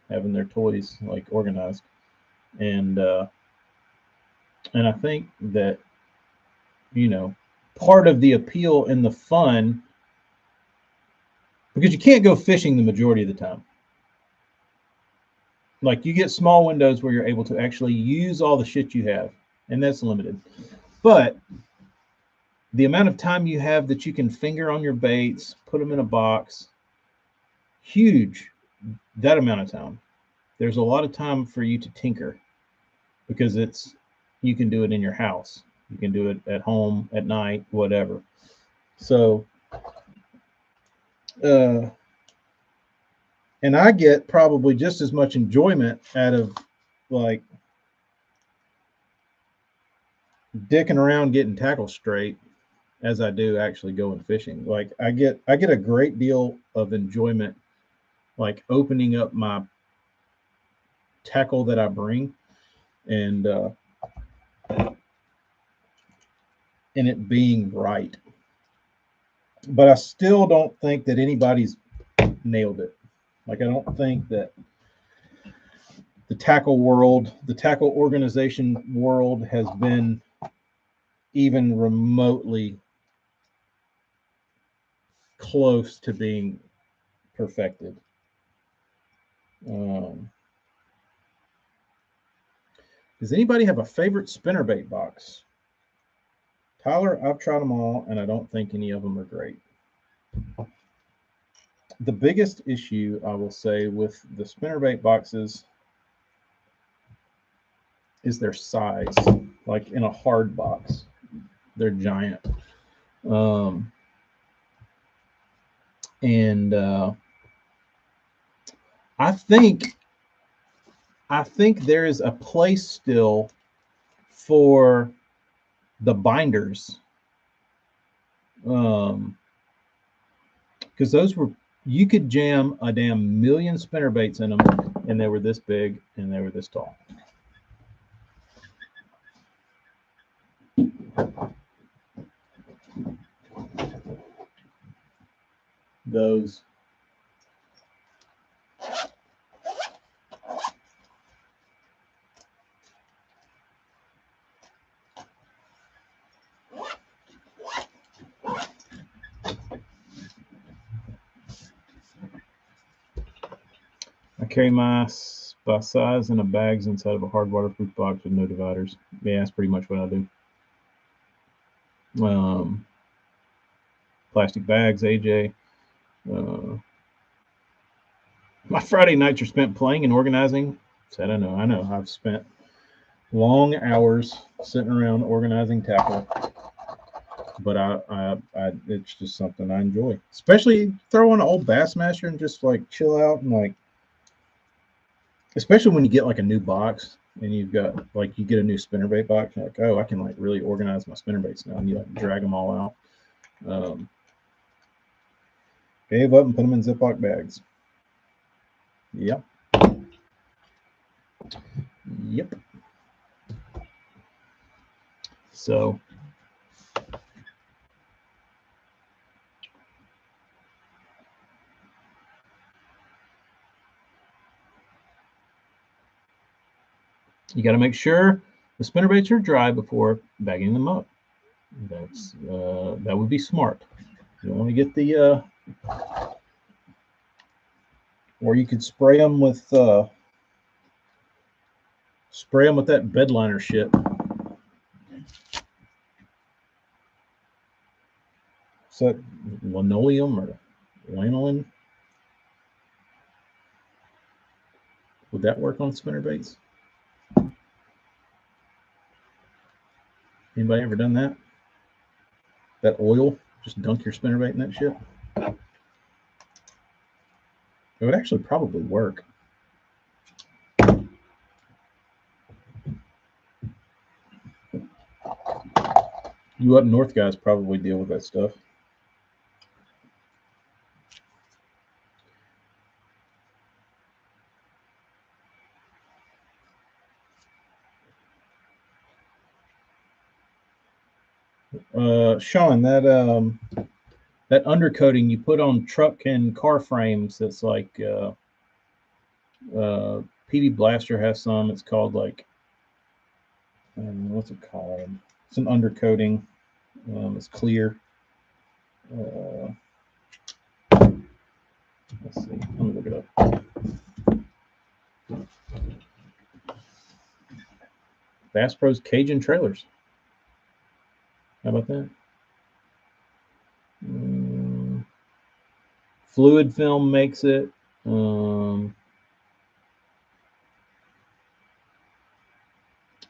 having their toys like organized. And I think that part of the appeal and the fun, because you can't go fishing the majority of the time. Like, you get small windows where you're able to actually use all the shit you have, and that's limited. But the amount of time you have that you can finger on your baits, put them in a box, huge. That amount of time. There's a lot of time for you to tinker, because you can do it in your house. You can do it at home, at night, whatever. So, and I get probably just as much enjoyment out of like dicking around getting tackle straight as I do actually going fishing. Like, I get a great deal of enjoyment like opening up my tackle that I bring and it being right. But I still don't think that anybody's nailed it. Like, I don't think that the tackle world, the tackle organization world has been even remotely close to being perfected. Does anybody have a favorite spinnerbait box? Tyler, I've tried them all, and I don't think any of them are great. The biggest issue, I will say, with the spinnerbait boxes is their size. Like, in a hard box, they're giant. And I think there is a place still for the binders, because those were, you could jam a damn million spinnerbaits in them, and they were this big and they were this tall. Those. I carry my by size in a bags inside of a hard waterproof box with no dividers. Yeah, that's pretty much what I do. Plastic bags, AJ. My Friday nights are spent playing and organizing. Said I know. I've spent long hours sitting around organizing tackle, but I it's just something I enjoy. Especially throw on an old Bassmaster and just like chill out and like, especially when you get like a new box and you've got like, you get a new spinnerbait box, you're like, oh, I can like really organize my spinnerbaits now, and you like drag them all out. Gave up and put them in Ziploc bags. Yep. So you got to make sure the spinnerbaits are dry before bagging them up. That's that would be smart. You don't want to get the or you could spray them with that bedliner shit. Is that linoleum or lanolin? Would that work on spinnerbaits? Anybody ever done that? That oil, just dunk your spinnerbait in that shit. It would actually probably work. You up north guys probably deal with that stuff. Sean, that undercoating you put on truck and car frames, that's like PB Blaster has some. It's called like what's it called? It's an undercoating. It's clear. Let's see. Let me look it up. Bass Pro's Cajun Trailers. How about that? Fluid Film makes it.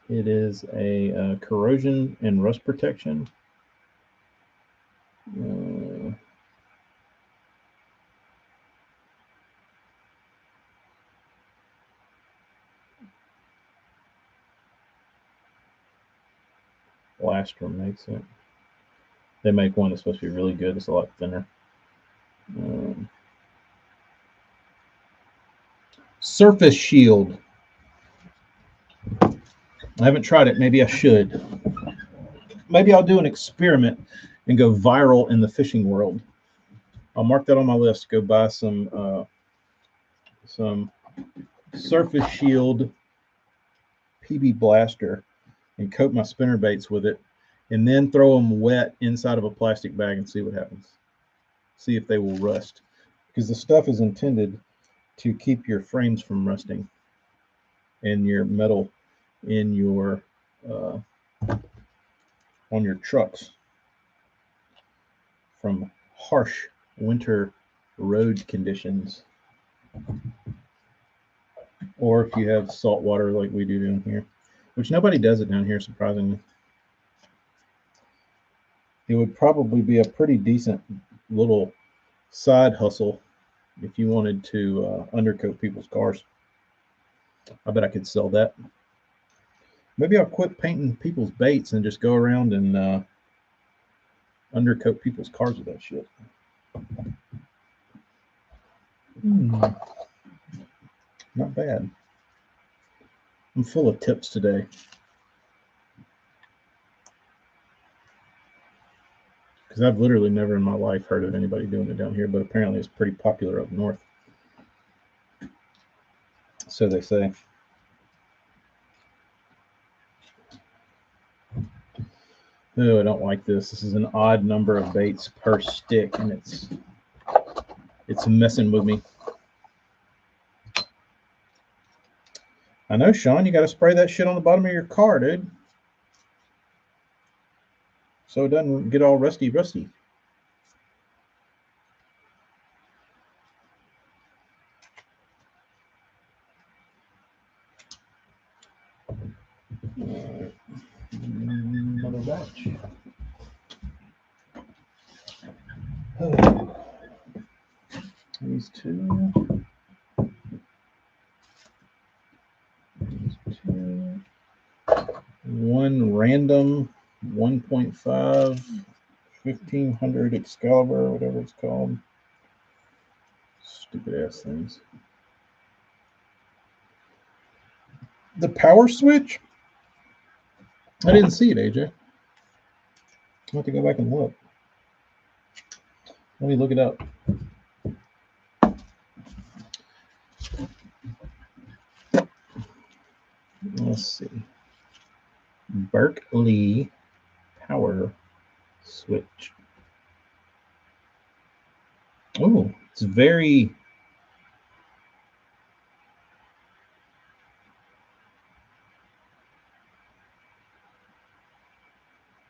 It is a corrosion and rust protection. Blaster makes it. They make one that's supposed to be really good. It's a lot thinner. Surface Shield. I haven't tried it. Maybe I should. Maybe I'll do an experiment and go viral in the fishing world. I'll mark that on my list. Go buy some Surface Shield PB Blaster and coat my spinnerbaits with it, and then throw them wet inside of a plastic bag and see what happens. See if they will rust, because the stuff is intended to keep your frames from rusting and your metal in your on your trucks from harsh winter road conditions, or if you have salt water like we do down here, which nobody does it down here, surprisingly. It would probably be a pretty decent little side hustle if you wanted to undercoat people's cars. I bet I could sell that. Maybe I'll quit painting people's baits and just go around and undercoat people's cars with that shit. Not bad. I'm full of tips today. Because I've literally never in my life heard of anybody doing it down here, but apparently it's pretty popular up north. So they say. Oh, I don't like this. This is an odd number of baits per stick, and it's messing with me. I know, Sean, you got to spray that shit on the bottom of your car, dude, so it doesn't get all rusty. Another batch. These two. One random 1.5 1500 Excalibur, whatever it's called. Stupid ass things. The power switch? I didn't see it, AJ. I'll have to go back and look. Let me look it up. Let's see. Berkeley power switch. Oh, it's very...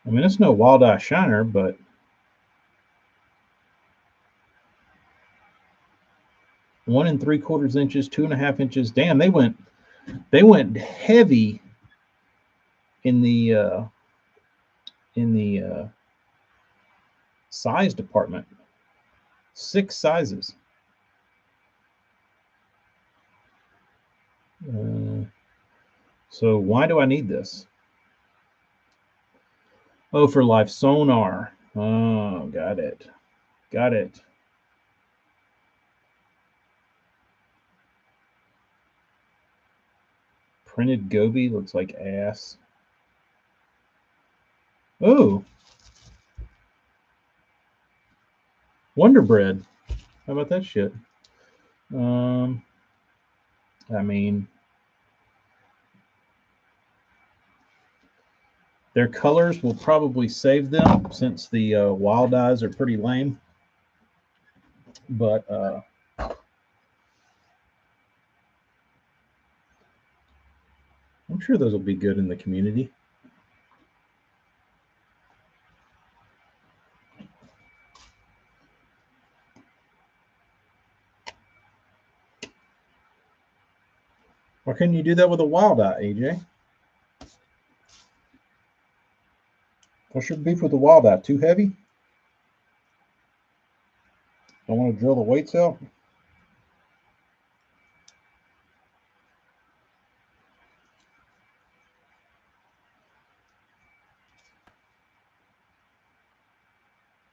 I mean, it's no Wild Eye Shiner, but one and 3/4 inches, 2.5 inches. Damn, they went heavy in the size department. 6 sizes. So why do I need this? Oh, for live sonar. Oh, got it. Got it. Printed goby looks like ass. Oh. Wonder Bread. How about that shit? I mean, their colors will probably save them since the wild eyes are pretty lame. But I'm sure those will be good in the community. Why couldn't you do that with a wild eye, AJ? What's your beef with the wild eye? Too heavy? Don't want to drill the weights out?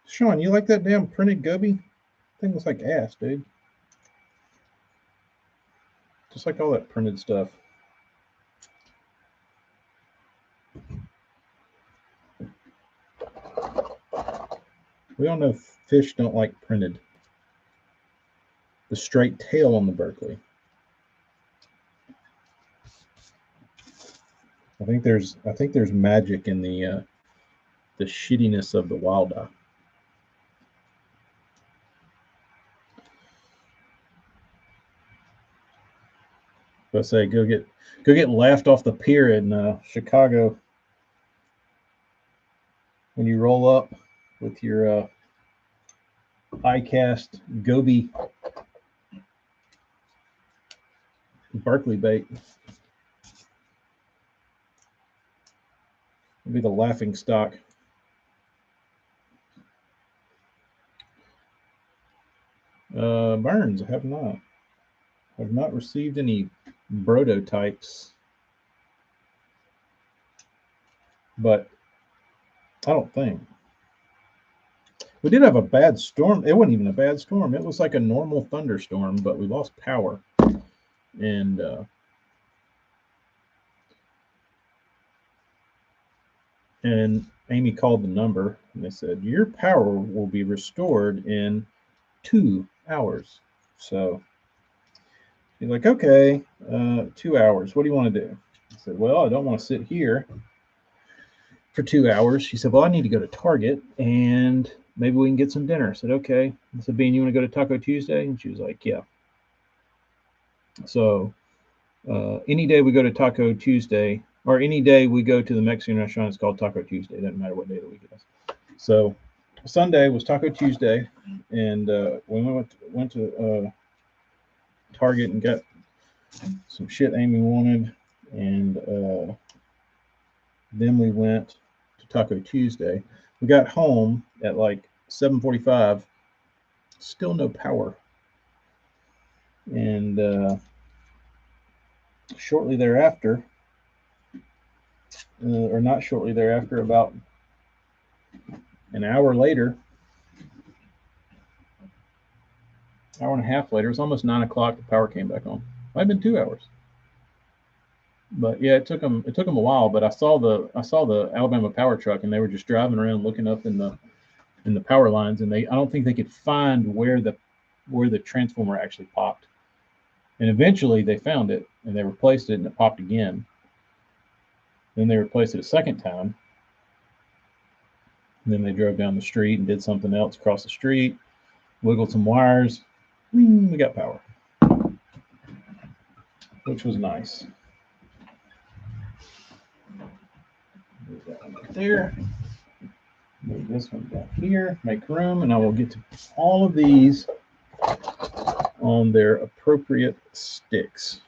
Sean, you like that damn printed goby? Thing looks like ass, dude. Just like all that printed stuff. We all know fish don't like printed. The straight tail on the Berkley. I think there's magic in the shittiness of the wild eye. I say go get laughed off the pier in Chicago when you roll up with your ICAST goby Berkley bait. It'll be the laughing stock. Burns, I have not received any prototypes, but I don't think we did have a bad storm. It wasn't even a bad storm. It was like a normal thunderstorm, but we lost power, and Amy called the number and they said your power will be restored in 2 hours. So he's like, okay, 2 hours. What do you want to do? I said, well, I don't want to sit here for 2 hours. She said, well, I need to go to Target and maybe we can get some dinner. I said, okay. I said, Bean, you want to go to Taco Tuesday? And she was like, yeah. So any day we go to Taco Tuesday, or any day we go to the Mexican restaurant, it's called Taco Tuesday. It doesn't matter what day of the week it is. So Sunday was Taco Tuesday, and we went to Target and got some shit Amy wanted, and then we went to Taco Tuesday. We got home at like 7:45, still no power, and shortly thereafter, or not shortly thereafter, about an hour later, hour and a half later, it was almost 9 o'clock. The power came back on. Might have been 2 hours, but yeah, it took them a while. But I saw the Alabama power truck, and they were just driving around looking up in the power lines, and I don't think they could find where the transformer actually popped. And eventually they found it, and they replaced it, and it popped again. Then they replaced it a second time. And then they drove down the street and did something else across the street, wiggled some wires. We got power, which was nice. Move that one right there. Move this one down here. Make room, and I will get to all of these on their appropriate sticks.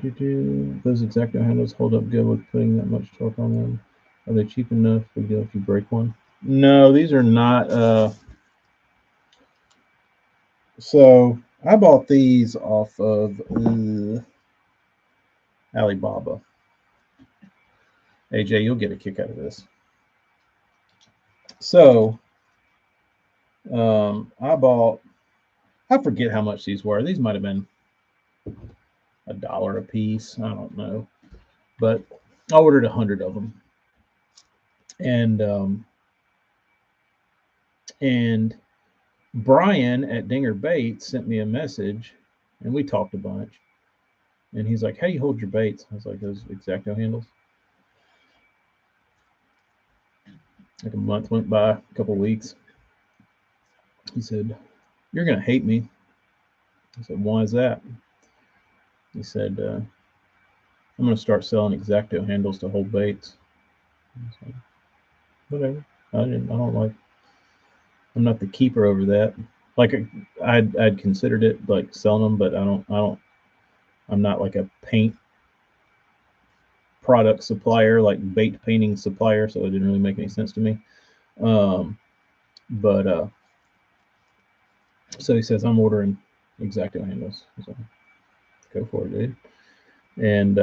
Those X-Acto handles hold up good with putting that much torque on them. Are they cheap enough? Big deal if you break one. No, these are not. So I bought these off of Alibaba. AJ, you'll get a kick out of this. So I forget how much these were. These might have been $1 a piece. I don't know, but I ordered 100 of them, and Brian at Dinger Baits sent me a message, and we talked a bunch. And he's like, "How do you hold your baits?" I was like, "Those X-Acto handles." Like a month went by, a couple weeks. He said, "You're gonna hate me." I said, "Why is that?" He said, "I'm gonna start selling X-Acto handles to hold baits." I was like, whatever. I'm not the keeper over that. Like I'd considered it like selling them, but I'm not like a paint product supplier, like bait painting supplier, so it didn't really make any sense to me. But so he says, "I'm ordering X-Acto handles." I was like, "Go for it, dude." And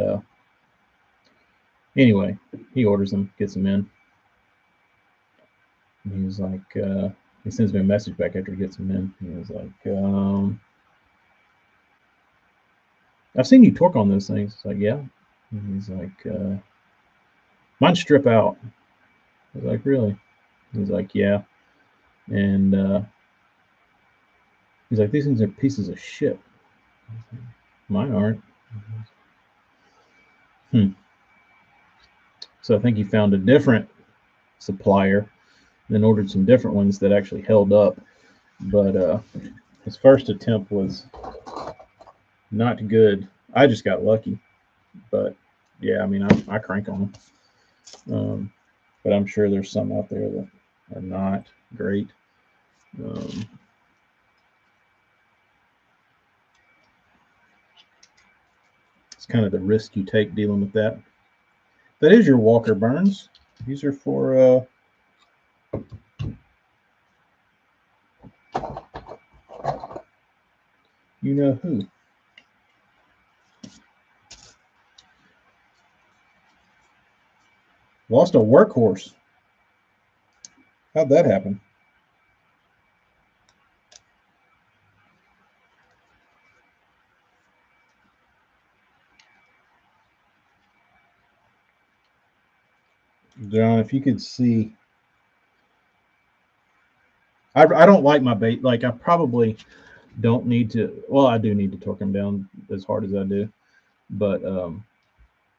anyway, he orders them, gets them in. And he was like, he sends me a message back after he gets them in. He was like, "I've seen you torque on those things." It's like, "Yeah." And he's like, "Mine strip out." I was like, "Really?" He's like, "Yeah." And he's like, "These things are pieces of shit." Mine aren't. So I think he found a different supplier, then ordered some different ones that actually held up. But his first attempt was not good. I just got lucky. But yeah, I mean, I crank on them. But I'm sure there's some out there that are not great. It's kind of the risk you take dealing with that. That is your Walker Burns. These are for you know who. Lost a workhorse. How'd that happen? John, if you could see, I don't like my bait. Like I probably don't need to. Well, I do need to torque them down as hard as I do, but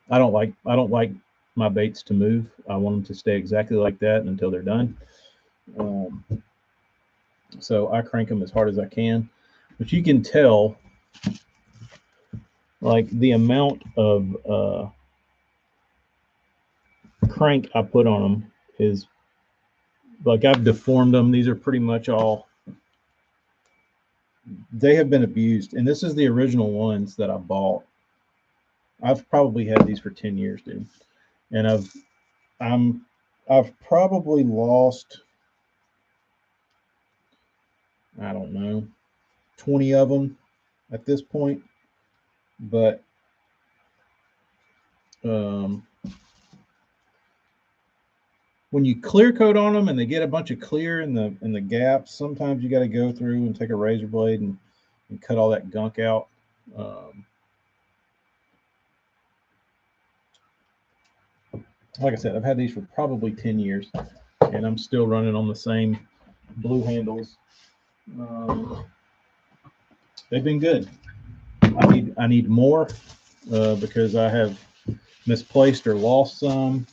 I don't like my baits to move. I want them to stay exactly like that until they're done. So I crank them as hard as I can, but you can tell like the amount of crank I put on them is like I've deformed them. These are pretty much all, they have been abused. And this is the original ones that I bought. I've probably had these for 10 years, dude. And I've probably lost, I don't know, 20 of them at this point. But when you clear coat on them and they get a bunch of clear in the gaps, sometimes you got to go through and take a razor blade and cut all that gunk out. Like I said, I've had these for probably 10 years, and I'm still running on the same blue handles. They've been good. I need more because I have misplaced or lost some,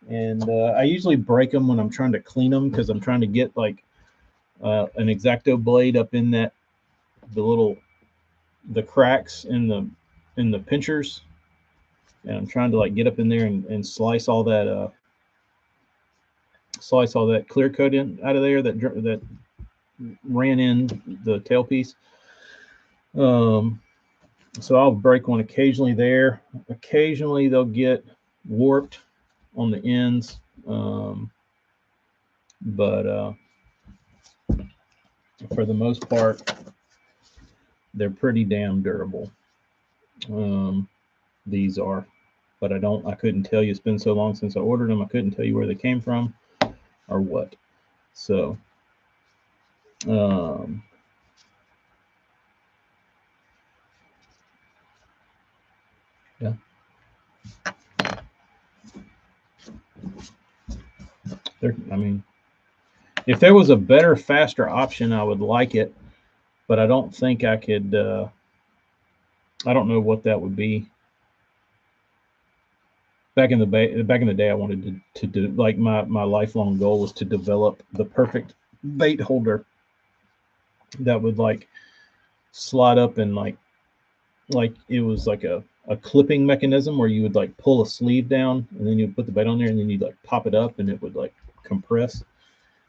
and I usually break them when I'm trying to clean them because I'm trying to get like an X-Acto blade up in the cracks in the pinchers, and I'm trying to like get up in there and slice all that clear coat out of there that ran in the tailpiece. So I'll break one occasionally there. Occasionally they'll get warped on the ends. But for the most part, they're pretty damn durable. These are, but I couldn't tell you. It's been so long since I ordered them. I couldn't tell you where they came from or what. So, yeah. I mean, if there was a better, faster option, I would like it, but I don't think I could. I don't know what that would be. Back in the day, I wanted to do, like, my lifelong goal was to develop the perfect bait holder that would like slide up and like it was like a clipping mechanism where you would like pull a sleeve down and then you'd put the bait on there and then you'd like pop it up and it would like compress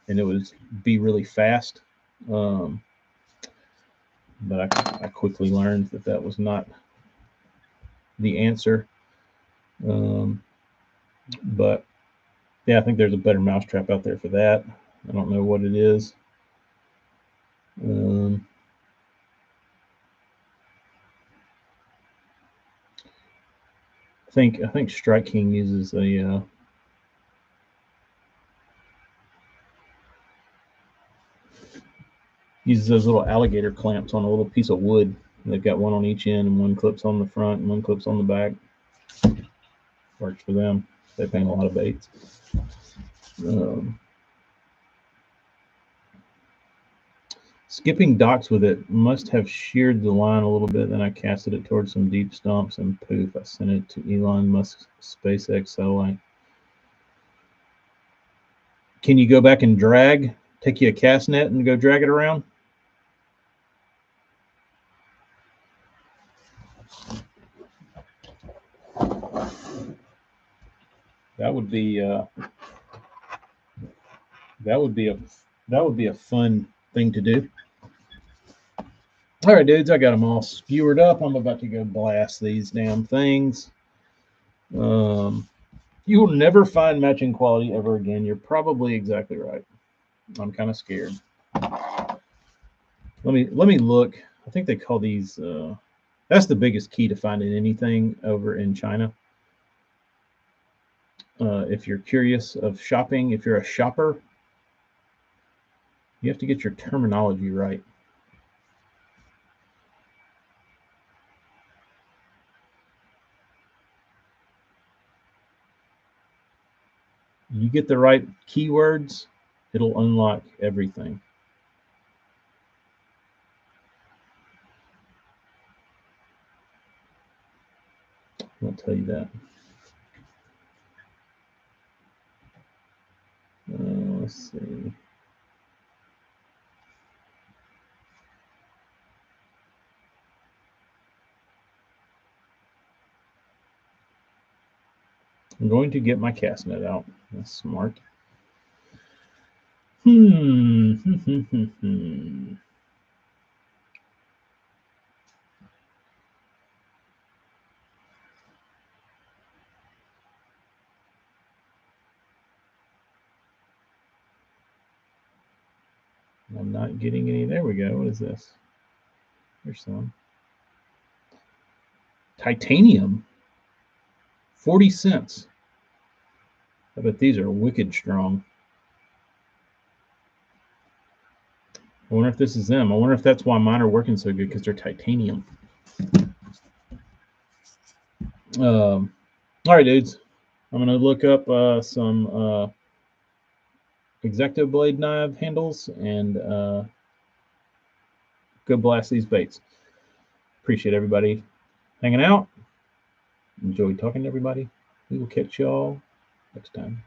and it would be really fast. But I quickly learned that was not the answer. But yeah, I think there's a better mousetrap out there for that. I don't know what it is. I think Strike King uses a uses those little alligator clamps on a little piece of wood. They've got one on each end and one clips on the front and one clips on the back. Works for them. They paint a lot of baits. Skipping docks with it must have sheared the line a little bit. Then I casted it towards some deep stumps and poof, I sent it to Elon Musk's SpaceX satellite. Can you go back and take you a cast net and go drag it around? That would be a fun thing to do. All right, dudes, I got them all skewered up. I'm about to go blast these damn things. You will never find matching quality ever again. You're probably exactly right. I'm kind of scared. Let me look. I think they call these. That's the biggest key to finding anything over in China. If you're curious of shopping, if you're a shopper, you have to get your terminology right. You get the right keywords, it'll unlock everything. I'll tell you that. Let's see. I'm going to get my cast net out. That's smart. I'm not getting any. There we go. What is this? There's some. Titanium. 40 cents. I bet these are wicked strong. I wonder if this is them. I wonder if that's why mine are working so good, because they're titanium. All right, dudes. I'm going to look up some X-Acto blade knife handles and go blast these baits. Appreciate everybody hanging out. Enjoyed talking to everybody. We will catch y'all next time.